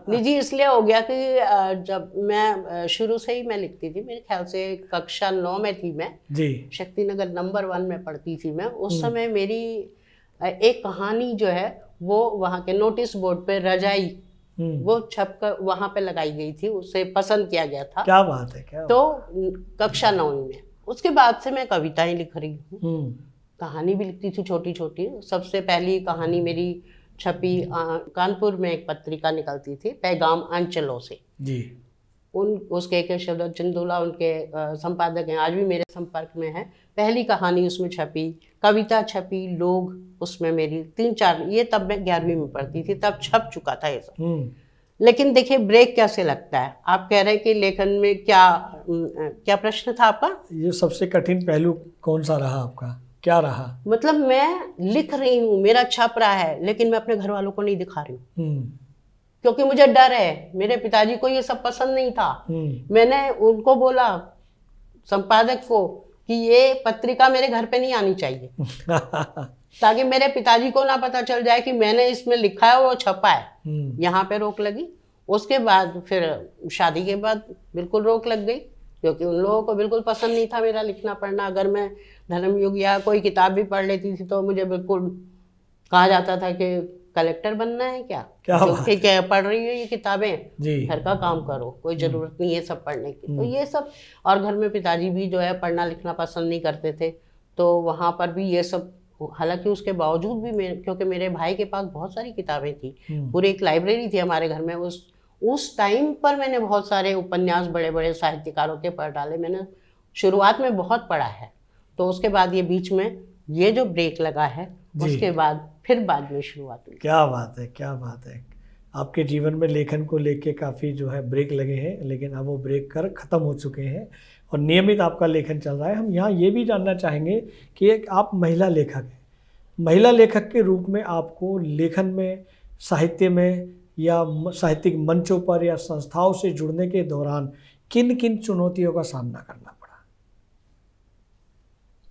निजी इसलिए हो गया कि जब मैं शुरू से ही मैं लिखती थी, मेरे ख्याल से कक्षा 9 में थी मैं जी, शक्तिनगर नंबर 1 में पढ़ती थी मैं। उस समय मेरी एक कहानी जो है वो वहाँ के नोटिस बोर्ड पे रजाई वो छप कर वहाँ पे लगाई गई थी, उसे पसंद किया गया था। क्या बात है, क्या तो कक्षा 9 में उसके बाद से मैं कविताएं लिख रही हूँ, कहानी भी लिखती थी छोटी छोटी। सबसे पहली कहानी मेरी छपी कानपुर में एक पत्रिका निकलती थी, पैगाम अंचलों से जी। उसके केशव चंदोला उनके संपादक हैं, आज भी मेरे संपर्क में है। पहली कहानी उसमें छपी, कविता छपी, लोग उसमें मेरी 3-4, ये तब मैं 11वीं में पढ़ती थी, तब छप चुका था ये सब। लेकिन देखिए ब्रेक कैसे लगता है। आप कह रहे हैं कि लेखन में क्या प्रश्न था आपका? ये सबसे कठिन पहलू कौन सा रहा आपका, क्या रहा? मतलब मैं लिख रही हूँ, मेरा छप रहा है, लेकिन मैं अपने घर वालों को नहीं दिखा रही हूँ क्योंकि मुझे डर है। मेरे पिताजी को ये सब पसंद नहीं था। मैंने उनको बोला, संपादक को, कि ये पत्रिका मेरे घर पे नहीं आनी चाहिए ताकि मेरे पिताजी को ना पता चल जाए कि मैंने इसमें लिखा है और वो छपा है। यहाँ पे रोक लगी। उसके बाद फिर शादी के बाद बिल्कुल रोक लग गई क्योंकि उन लोगों को बिल्कुल पसंद नहीं था मेरा लिखना पढ़ना। अगर मैं धर्मयुग या कोई किताब भी पढ़ लेती थी तो मुझे बिल्कुल कहा जाता था कि कलेक्टर बनना है क्या क्या पढ़ रही हो ये किताबें, घर का काम करो, कोई ज़रूरत नहीं है सब पढ़ने की। तो ये सब, और घर में पिताजी भी जो है पढ़ना लिखना पसंद नहीं करते थे, तो वहाँ पर भी ये सब। हालांकि उसके बावजूद भी क्योंकि मेरे भाई के पास बहुत सारी किताबें थी, पूरी एक लाइब्रेरी थी हमारे घर में। उस टाइम पर मैंने बहुत सारे उपन्यास बड़े बड़े साहित्यकारों के पढ़ डाले। मैंने शुरुआत में बहुत पढ़ा है, तो उसके बाद ये बीच में ये जो ब्रेक लगा है उसके बाद फिर बाद में शुरुआत हुई। क्या बात है, क्या बात है। आपके जीवन में लेखन को लेके काफ़ी जो है ब्रेक लगे हैं, लेकिन अब वो ब्रेक कर ख़त्म हो चुके हैं और नियमित आपका लेखन चल रहा है। हम यहाँ ये भी जानना चाहेंगे कि एक आप महिला लेखक हैं, महिला लेखक के रूप में आपको लेखन में, साहित्य में या साहित्यिक मंचों पर या संस्थाओं से जुड़ने के दौरान किन किन चुनौतियों का सामना करना पड़ा?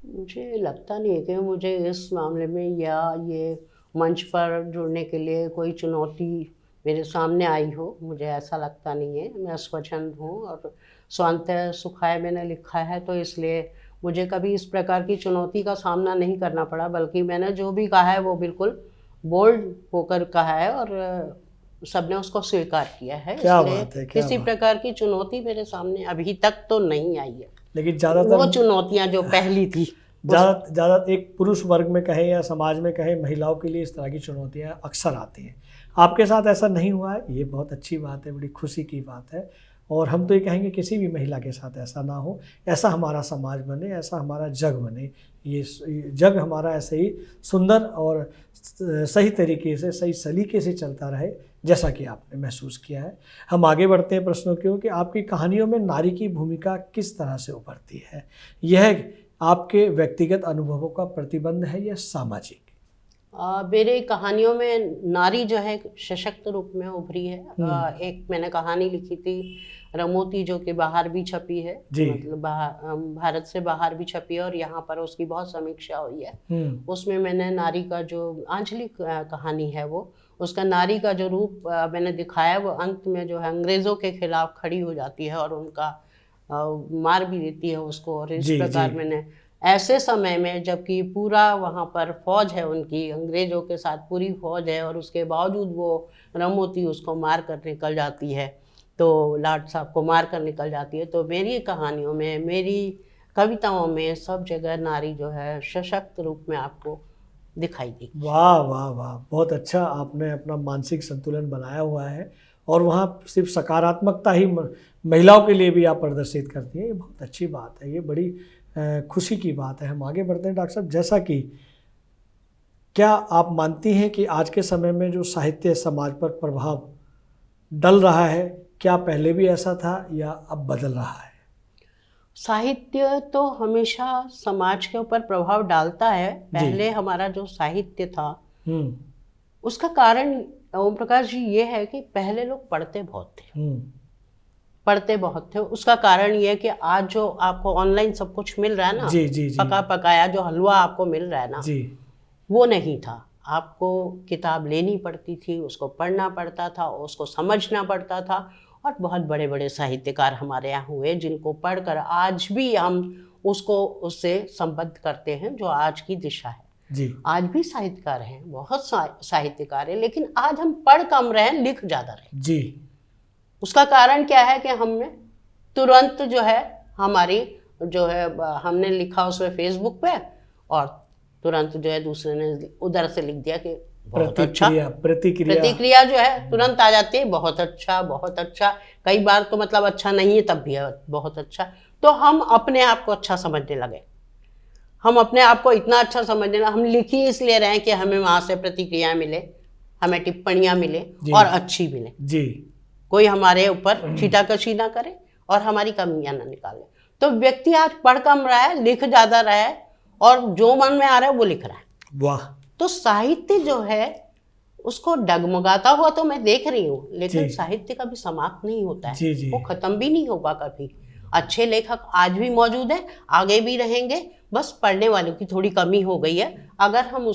मुझे लगता नहीं है कि मुझे इस मामले में या ये मंच पर जुड़ने के लिए कोई चुनौती मेरे सामने आई हो, मुझे ऐसा लगता नहीं है। मैं स्वच्छंद हूँ और स्वांतः सुखाय मैंने लिखा है, तो इसलिए मुझे कभी इस प्रकार की चुनौती का सामना नहीं करना पड़ा, बल्कि मैंने जो भी कहा है वो बिल्कुल बोल्ड होकर कहा है और सबने उसको स्वीकार किया है। इसलिए किसी प्रकार की चुनौती मेरे सामने अभी तक तो नहीं आई है। लेकिन ज़्यादातर वो चुनौतियाँ जो पहली थी, ज़्यादा एक पुरुष वर्ग में कहें या समाज में कहें, महिलाओं के लिए इस तरह की चुनौतियाँ अक्सर आती हैं। आपके साथ ऐसा नहीं हुआ है, ये बहुत अच्छी बात है, बड़ी खुशी की बात है। और हम तो ये कहेंगे किसी भी महिला के साथ ऐसा ना हो, ऐसा हमारा समाज बने, ऐसा हमारा जग बने, ये जग हमारा ऐसे ही सुंदर और सही तरीके से, सही सलीके से चलता रहे, जैसा कि आपने महसूस किया है। हम आगे बढ़ते हैं प्रश्नों की ओर कि आपकी कहानियों में नारी की भूमिका किस तरह से उभरती है? यह आपके व्यक्तिगत अनुभवों का प्रतिबंध है या सामाजिक? मेरे कहानियों में नारी जो है सशक्त रूप में उभरी है। एक मैंने कहानी लिखी थी रमोती, जो कि बाहर भी छपी है, मतलब भारत से बाहर भी छपी है और यहाँ पर उसकी बहुत समीक्षा हुई है। उसमें मैंने नारी का जो आंचलिक कहानी है वो, उसका नारी का जो रूप मैंने दिखाया, वो अंत में जो है अंग्रेज़ों के खिलाफ खड़ी हो जाती है और उनका मार भी देती है उसको। और इस प्रकार मैंने ऐसे समय में, जबकि पूरा वहाँ पर फौज है उनकी, अंग्रेज़ों के साथ पूरी फौज है, और उसके बावजूद वो रमोती उसको मार कर निकल जाती है, तो लाट साहब को मार कर निकल जाती है। तो मेरी कहानियों में, मेरी कविताओं में सब जगह नारी जो है सशक्त रूप में आपको दिखाई दी। वाह वाह वाह, बहुत अच्छा। आपने अपना मानसिक संतुलन बनाया हुआ है और वहाँ सिर्फ सकारात्मकता ही महिलाओं के लिए भी आप प्रदर्शित करती हैं, ये बहुत अच्छी बात है, ये बड़ी खुशी की बात है। हम आगे बढ़ते हैं डॉक्टर साहब, जैसा कि क्या आप मानती हैं कि आज के समय में जो साहित्य समाज पर प्रभाव डल रहा है, क्या पहले भी ऐसा था या अब बदल रहा है? साहित्य तो हमेशा समाज के ऊपर प्रभाव डालता है। पहले हमारा जो साहित्य था उसका कारण ओम प्रकाश जी ये है कि पहले लोग पढ़ते बहुत थे। उसका कारण ये है कि आज जो आपको ऑनलाइन सब कुछ मिल रहा है ना, पका पकाया जो हलवा आपको मिल रहा है ना, वो नहीं था। आपको किताब लेनी पड़ती थी, उसको पढ़ना पड़ता था, उसको समझना पड़ता था। और बहुत बड़े बड़े साहित्यकार हमारे यहाँ हुए जिनको पढ़कर आज भी हम उससे संबद्ध करते हैं, जो आज की दिशा है जी। आज भी साहित्यकार हैं, बहुत साहित्यकार हैं, लेकिन आज हम पढ़ कम रहे हैं, लिख ज़्यादा रहे जी। उसका कारण क्या है कि हमने तुरंत जो है हमारी जो है हमने लिखा उसमें फेसबुक पे और तुरंत जो है दूसरे ने उधर से लिख दिया कि बहुत अच्छा। प्रतिक्रिया जो है तुरंत आ जाती है, बहुत अच्छा बहुत अच्छा। कई बार तो मतलब अच्छा नहीं है तब भी है बहुत अच्छा। तो हम अपने आप को अच्छा समझने लगे, हम अपने आप को इतना अच्छा समझने लगे, हम लिख ही इसलिए रहे हैं कि हमें वहां से प्रतिक्रिया मिले, हमें टिप्पणियां मिले और अच्छी मिले जी। कोई हमारे ऊपर छीटाकशी ना करे और हमारी कमियां ना निकाले। तो व्यक्ति आज पढ़ कम रहा है, लिख ज्यादा रहा है और जो मन में आ रहा है वो लिख रहा है। वाह। तो साहित्य जो है उसको डगमगाता हुआ तो मैं देख रही हूँ, लेकिन साहित्य कभी समाप्त नहीं होता है जी। वो खत्म भी नहीं होगा कभी। अच्छे लेखक आज भी मौजूद हैं, आगे भी रहेंगे, बस पढ़ने वालों की थोड़ी कमी हो गई है। अगर हम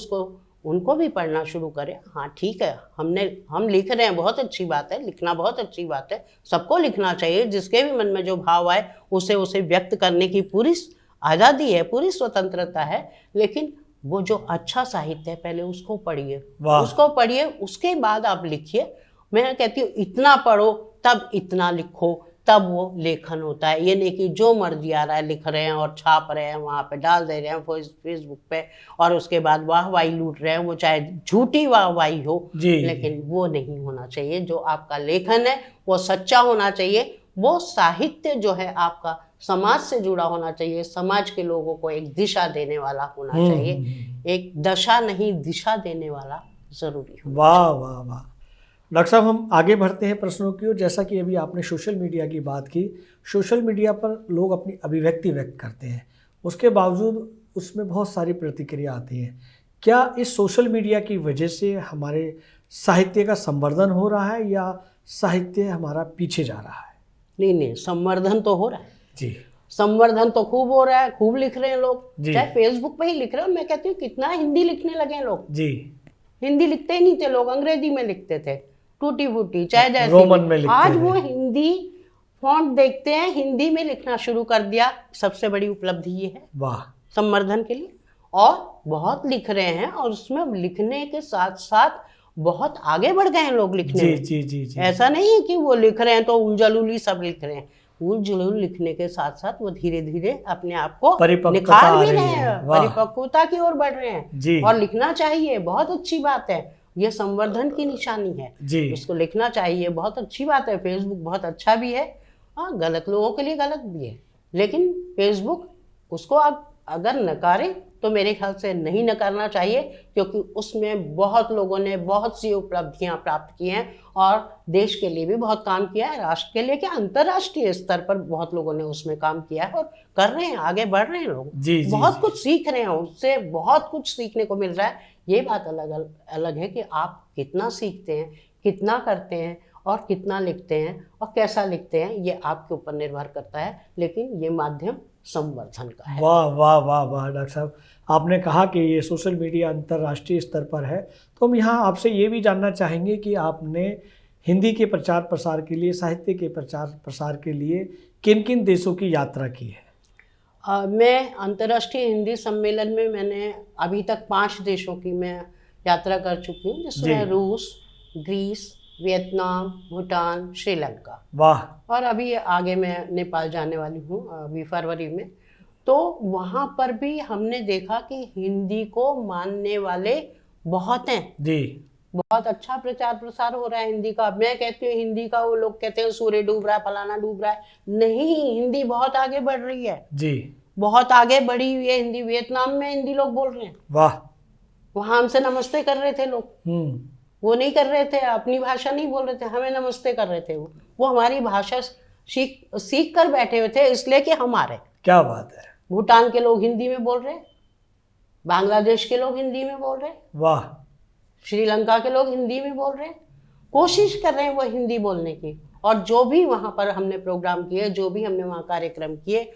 उनको भी पढ़ना शुरू करें, हाँ ठीक है, हम लिख रहे हैं, बहुत अच्छी बात है, लिखना बहुत अच्छी बात है, सबको लिखना चाहिए। जिसके भी मन में जो भाव आए उसे व्यक्त करने की पूरी आज़ादी है, पूरी स्वतंत्रता है। लेकिन वो जो अच्छा साहित्य है पहले उसको पढ़िए, उसके बाद आप लिखिए। मैं कहती हूँ इतना पढ़ो तब इतना लिखो, तब वो लेखन होता है। ये नहीं कि जो मर्जी आ रहा है लिख रहे हैं और छाप रहे हैं, वहाँ पे डाल दे रहे हैं फेसबुक पे और उसके बाद वाहवाही लूट रहे हैं, वो चाहे झूठी वाहवाही हो, लेकिन वो नहीं होना चाहिए। जो आपका लेखन है वो सच्चा होना चाहिए। वो साहित्य जो है आपका समाज से जुड़ा होना चाहिए, समाज के लोगों को एक दिशा देने वाला होना चाहिए, एक दशा नहीं दिशा देने वाला जरूरी है। वाह वाह वाह। डॉक्टर साहब, हम आगे बढ़ते हैं प्रश्नों की ओर। जैसा कि अभी आपने सोशल मीडिया की बात की, सोशल मीडिया पर लोग अपनी अभिव्यक्ति व्यक्त करते हैं, उसके बावजूद उसमें बहुत सारी प्रतिक्रिया आती है। क्या इस सोशल मीडिया की वजह से हमारे साहित्य का संवर्धन हो रहा है या साहित्य हमारा पीछे जा रहा है? नहीं, संवर्धन तो हो रहा है जी। संवर्धन तो खूब हो रहा है, खूब लिख रहे हैं लोग, चाहे फेसबुक पे ही लिख रहे हैं। मैं कहती हूँ कितना हिंदी लिखने लगे हैं लोग जी। हिंदी लिखते ही नहीं थे लोग, अंग्रेजी में लिखते थे, टूटी फूटी, चाहे जैसे रोमन में लिखते। आज वो हिंदी फॉन्ट देखते हैं, हिंदी में लिखना शुरू कर दिया। सबसे बड़ी उपलब्धि ये है वाह संवर्धन के लिए। और बहुत लिख रहे हैं और उसमें लिखने के साथ साथ बहुत आगे बढ़ गए हैं लोग लिखने में। जी। ऐसा नहीं है कि वो लिख रहे हैं तो उलझुली सब लिख रहे हैं। उलझुल लिखने के साथ साथ वो धीरे धीरे अपने आप को निखार भी रहे हैं, परिपक्वता की ओर बढ़ रहे हैं। और लिखना चाहिए, बहुत अच्छी बात है, ये संवर्धन की निशानी है जी। उसको लिखना चाहिए, बहुत अच्छी बात है। फेसबुक बहुत अच्छा भी है, हाँ गलत लोगों के लिए गलत भी है, लेकिन फेसबुक उसको आप अगर नकारें तो मेरे ख्याल से नहीं नकारना चाहिए, क्योंकि उसमें बहुत लोगों ने बहुत सी उपलब्धियां प्राप्त की हैं और देश के लिए भी बहुत काम किया है, राष्ट्र के लिए क्या अंतर्राष्ट्रीय स्तर पर बहुत लोगों ने उसमें काम किया है और कर रहे हैं, आगे बढ़ रहे हैं लोग जी, बहुत कुछ सीख रहे हैं, उससे बहुत कुछ सीखने को मिल रहा है। ये बात अलग है कि आप कितना सीखते हैं, कितना करते हैं और कितना लिखते हैं और कैसा लिखते हैं, ये आपके ऊपर निर्भर करता है, लेकिन ये माध्यम संवर्धन का है। वाह वाह वाह वाह। डॉक्टर साहब, आपने कहा कि ये सोशल मीडिया अंतर्राष्ट्रीय स्तर पर है, तो हम यहाँ आपसे ये भी जानना चाहेंगे कि आपने हिंदी के प्रचार प्रसार के लिए, साहित्य के प्रचार प्रसार के लिए किन किन देशों की यात्रा की है? मैं अंतर्राष्ट्रीय हिंदी सम्मेलन में मैंने अभी तक 5 देशों की मैं यात्रा कर चुकी हूँ, जिसमें रूस, ग्रीस, वियतनाम, भूटान, श्रीलंका। वाह। और अभी आगे मैं नेपाल जाने वाली हूँ अभी फरवरी में। तो वहाँ पर भी हमने देखा कि हिंदी को मानने वाले बहुत हैं जी। बहुत अच्छा प्रचार प्रसार हो रहा है हिंदी का। मैं कहती हूँ हिंदी का, वो लोग कहते हैं सूर्य डूब रहा है, फलाना डूब रहा है, नहीं, हिंदी बहुत आगे बढ़ रही है जी, बहुत आगे बढ़ी हुई है हिंदी। वियतनाम में हिंदी लोग बोल रहे हैं, वाह। वहाँ हमसे नमस्ते कर रहे थे लोग, वो नहीं कर रहे थे, अपनी भाषा नहीं बोल रहे थे, हमें नमस्ते कर रहे थे। वो हमारी भाषा सीख कर बैठे हुए थे, इसलिए कि हमारे। क्या बात है। भूटान के लोग हिंदी में बोल रहे हैं, बांग्लादेश के लोग हिंदी में बोल रहे हैं, वाह। श्रीलंका के लोग हिंदी में बोल रहे हैं, कोशिश कर रहे हैं वो हिंदी बोलने की। और जो भी वहाँ पर हमने प्रोग्राम किए, जो भी हमने वहाँ कार्यक्रम किए,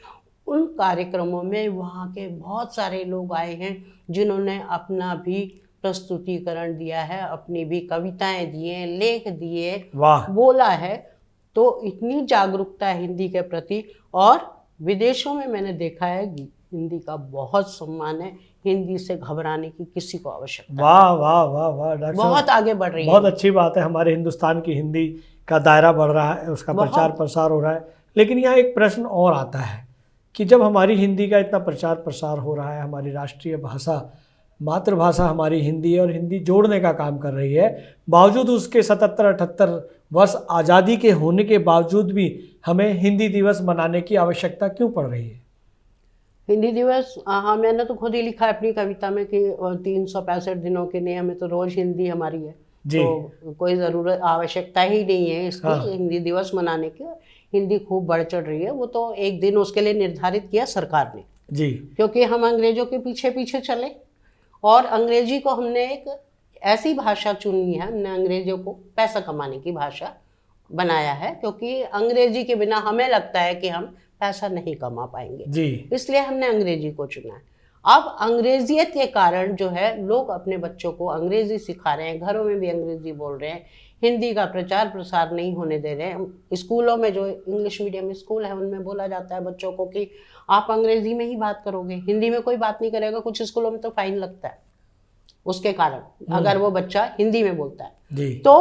उन कार्यक्रमों में वहाँ के बहुत सारे लोग आए हैं जिन्होंने अपना भी प्रस्तुतिकरण दिया है, अपनी भी कविताएं दिए, लेख दिए, वाह, बोला है। तो इतनी जागरूकता है हिंदी के प्रति, और विदेशों में मैंने देखा है कि हिंदी का बहुत सम्मान है, हिंदी से घबराने की किसी को आवश्यकता वाह वाह वाह वाह डॉक्टर साहब, बहुत आगे बढ़ रही है। बहुत अच्छी बात है। हमारे हिंदुस्तान की हिंदी का दायरा बढ़ रहा है, उसका प्रचार प्रसार हो रहा है। लेकिन यहाँ एक प्रश्न और आता है कि जब हमारी हिंदी का इतना प्रचार प्रसार हो रहा है, हमारी राष्ट्रीय भाषा, मातृभाषा हमारी हिंदी है और हिंदी जोड़ने का काम कर रही है, बावजूद उसके 77-78 वर्ष आज़ादी के होने के बावजूद भी हमें हिंदी दिवस मनाने की आवश्यकता क्यों पड़ रही है? हिंदी दिवस, हाँ, मैंने तो खुद ही लिखा है अपनी कविता में कि 365 दिनों के नियम में तो रोज हिंदी हमारी है, तो कोई ज़रूरत आवश्यकता ही नहीं है इसकी। हाँ। हिंदी दिवस मनाने की, हिंदी खूब बढ़ चढ़ रही है। वो तो एक दिन उसके लिए निर्धारित किया सरकार ने जी, क्योंकि हम अंग्रेजों के पीछे पीछे चले, और अंग्रेजी को हमने एक ऐसी भाषा चुनी है, हमने अंग्रेजों को पैसा कमाने की भाषा बनाया है, क्योंकि अंग्रेजी के बिना हमें लगता है कि हम पैसा नहीं कमा पाएंगे जी, इसलिए हमने अंग्रेजी को चुना है। अब अंग्रेजियत के कारण जो है लोग अपने बच्चों को अंग्रेजी सिखा रहे हैं, घरों में भी अंग्रेजी बोल रहे हैं, हिंदी का प्रचार प्रसार नहीं होने दे रहे हैं। स्कूलों में जो इंग्लिश मीडियम स्कूल है उनमें बोला जाता है बच्चों को कि आप अंग्रेजी में ही बात करोगे, हिंदी में कोई बात नहीं करेगा। कुछ स्कूलों में तो फाइन लगता है उसके कारण अगर वो बच्चा हिंदी में बोलता है जी। तो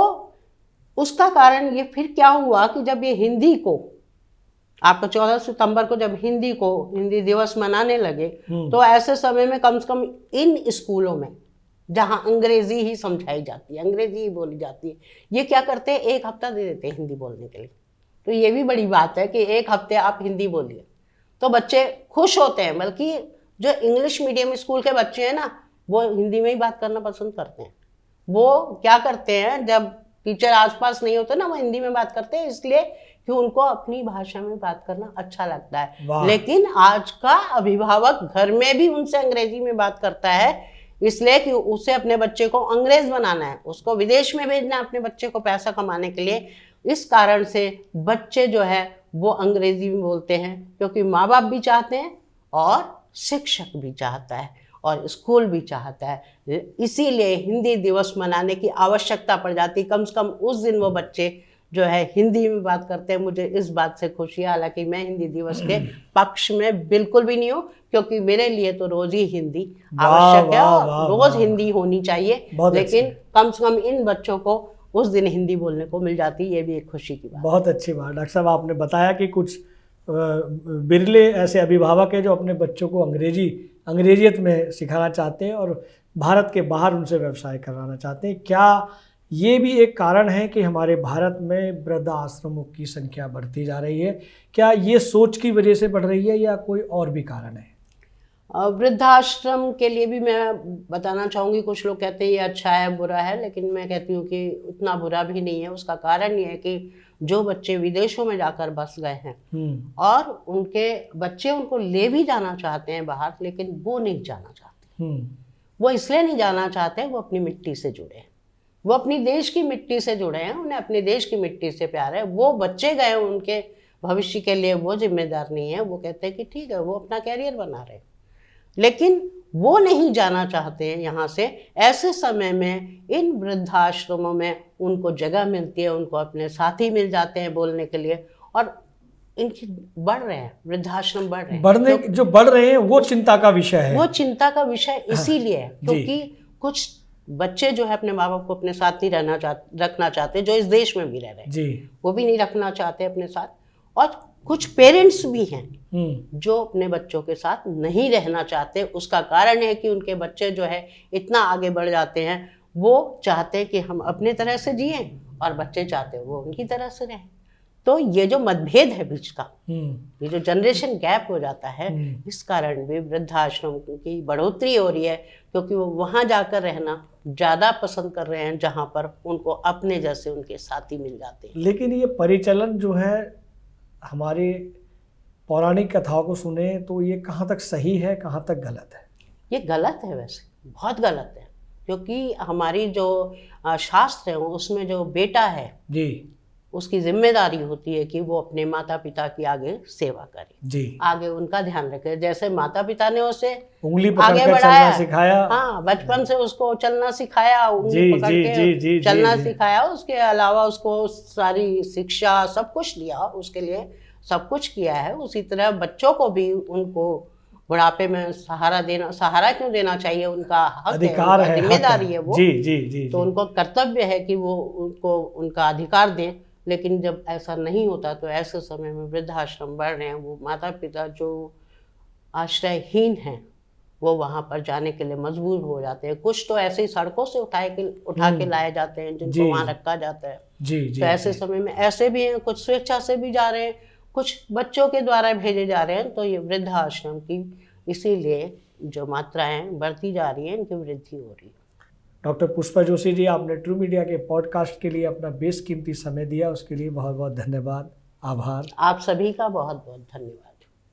उसका कारण ये फिर क्या हुआ कि जब ये हिंदी को आपका 14 सितंबर को जब हिंदी दिवस मनाने लगे, तो ऐसे समय में कम से कम इन स्कूलों में जहां अंग्रेजी ही समझाई जाती है, अंग्रेजी ही बोली जाती है, ये क्या करते हैं, 1 हफ्ता दे देते हैं हिंदी बोलने के लिए। तो ये भी बड़ी बात है कि 1 हफ्ते आप हिंदी बोलिए, तो बच्चे खुश होते हैं। बल्कि जो इंग्लिश मीडियम स्कूल के बच्चे हैं ना, वो हिंदी में ही बात करना पसंद करते हैं। वो क्या करते हैं, जब टीचर आसपास नहीं होते ना, वो हिंदी में बात करते हैं, इसलिए कि उनको अपनी भाषा में बात करना अच्छा लगता है। लेकिन आज का अभिभावक घर में भी उनसे अंग्रेजी में बात करता है, इसलिए कि उसे अपने बच्चे को अंग्रेज बनाना है, उसको विदेश में भेजना है अपने बच्चे को पैसा कमाने के लिए। इस कारण से बच्चे जो है वो अंग्रेजी में बोलते हैं, क्योंकि माँ बाप भी चाहते हैं और शिक्षक भी चाहता है और स्कूल भी चाहता है। इसीलिए हिंदी दिवस मनाने की आवश्यकता पड़ जाती। कम से कम उस दिन वो बच्चे जो है हिंदी में बात करते हैं। मुझे इस बात से खुशी है, हालांकि मैं हिंदी दिवस के पक्ष में बिल्कुल भी नहीं हूँ, क्योंकि मेरे लिए तो रोज ही हिंदी आवश्यक है और रोज हिंदी होनी चाहिए। लेकिन कम से कम इन बच्चों को उस दिन हिंदी बोलने को मिल जाती है, ये भी एक खुशी की बात। बहुत अच्छी बात डॉक्टर साहब, आपने बताया कि कुछ बिरले ऐसे अभिभावक हैं जो अपने बच्चों को अंग्रेजियत में सिखाना चाहते हैं और भारत के बाहर उनसे व्यवसाय कराना चाहते हैं। क्या ये भी एक कारण है कि हमारे भारत में वृद्धाश्रमों की संख्या बढ़ती जा रही है? क्या ये सोच की वजह से बढ़ रही है या कोई और भी कारण है? वृद्धाश्रम के लिए भी मैं बताना चाहूँगी। कुछ लोग कहते हैं ये अच्छा है बुरा है, लेकिन मैं कहती हूँ कि उतना बुरा भी नहीं है। उसका कारण ये है कि जो बच्चे विदेशों में जाकर बस गए हैं और उनके बच्चे उनको ले भी जाना चाहते हैं बाहर, लेकिन वो नहीं जाना चाहते। वो इसलिए नहीं जाना चाहते, वो अपनी मिट्टी से जुड़े हैं, वो अपनी देश की मिट्टी से जुड़े हैं, उन्हें अपने देश की मिट्टी से प्यार है। वो बच्चे गए, उनके भविष्य के लिए वो जिम्मेदार नहीं है। वो कहते हैं कि ठीक है, वो अपना कैरियर बना रहे हैं, लेकिन वो नहीं जाना चाहते हैं यहाँ से। ऐसे समय में इन वृद्धाश्रमों में उनको जगह मिलती है, उनको अपने साथी मिल जाते हैं बोलने के लिए, और इनकी बढ़ रहे हैं, वृद्धाश्रम बढ़ रहे हैं। जो बढ़ रहे हैं वो चिंता का विषय है। वो चिंता का विषय इसीलिए है क्योंकि कुछ बच्चे जो है अपने माँ बाप को अपने साथ नहीं रखना चाहते, जो इस देश में भी रह रहे हैं वो भी नहीं रखना चाहते अपने साथ। और कुछ पेरेंट्स भी हैं जो अपने बच्चों के साथ नहीं रहना चाहते। उसका कारण है कि उनके बच्चे जो है इतना आगे बढ़ जाते हैं, वो चाहते हैं कि हम अपने तरह से जिएं और बच्चे चाहते हैं वो उनकी तरह से रहें। तो ये जो मतभेद है बीच का, ये जो जनरेशन गैप हो जाता है, इस कारण भी वृद्धाश्रम की बढ़ोतरी हो रही है, क्योंकि वो वहाँ जाकर रहना ज़्यादा पसंद कर रहे हैं जहाँ पर उनको अपने जैसे उनके साथी मिल जाते हैं। लेकिन ये परिचालन जो है, हमारे पौराणिक कथाओं को सुने तो ये कहाँ तक सही है, कहाँ तक गलत है? ये गलत है, वैसे बहुत गलत है, क्योंकि हमारी जो शास्त्र है उसमें जो बेटा है जी, उसकी जिम्मेदारी होती है कि वो अपने माता पिता की आगे सेवा करे, जी, आगे उनका ध्यान रखे। जैसे माता पिता ने उसे उंगली आगे पकड़ कर बढ़ाया, चलना सिखाया। हाँ, बचपन से उसको चलना सिखाया, उंगली जी पकड़ जी के जी जी चलना जी सिखाया। उसके अलावा उसको सारी शिक्षा सब कुछ दिया, उसके लिए सब कुछ किया है। उसी तरह बच्चों को भी उनको बुढ़ापे में सहारा देना, सहारा क्यों देना चाहिए, उनका हक अधिकार है, है, जिम्मेदारी हक है वो। जी जी जी तो जी। उनको कर्तव्य है कि वो उनको उनका अधिकार दें। लेकिन जब ऐसा नहीं होता तो ऐसे समय में वृद्धाश्रम बढ़ रहे हैं, वो माता पिता जो आश्रयहीन हैं वो वहाँ पर जाने के लिए मजबूर हो जाते हैं। कुछ तो ऐसे ही सड़कों से उठा के लाए जाते हैं, जिनको जी वहाँ रखा जाता है। जी जी तो ऐसे जी। समय में ऐसे भी हैं, कुछ स्वेच्छा से भी जा रहे हैं, कुछ बच्चों के द्वारा भेजे जा रहे हैं। तो ये वृद्धाश्रम की इसीलिए जो मात्राएं बढ़ती जा रही हैं, इनकी वृद्धि हो रही है। डॉक्टर पुष्पा जोशी जी, आपने ट्रू मीडिया के पॉडकास्ट के लिए अपना बेशकीमती समय दिया, उसके लिए बहुत बहुत धन्यवाद, आभार। आप सभी का बहुत बहुत धन्यवाद।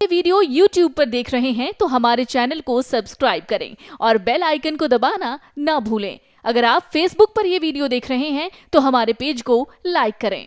ये वीडियो YouTube पर देख रहे हैं तो हमारे चैनल को सब्सक्राइब करें और बेल आइकन को दबाना ना भूलें। अगर आप Facebook पर ये वीडियो देख रहे हैं तो हमारे पेज को लाइक करें।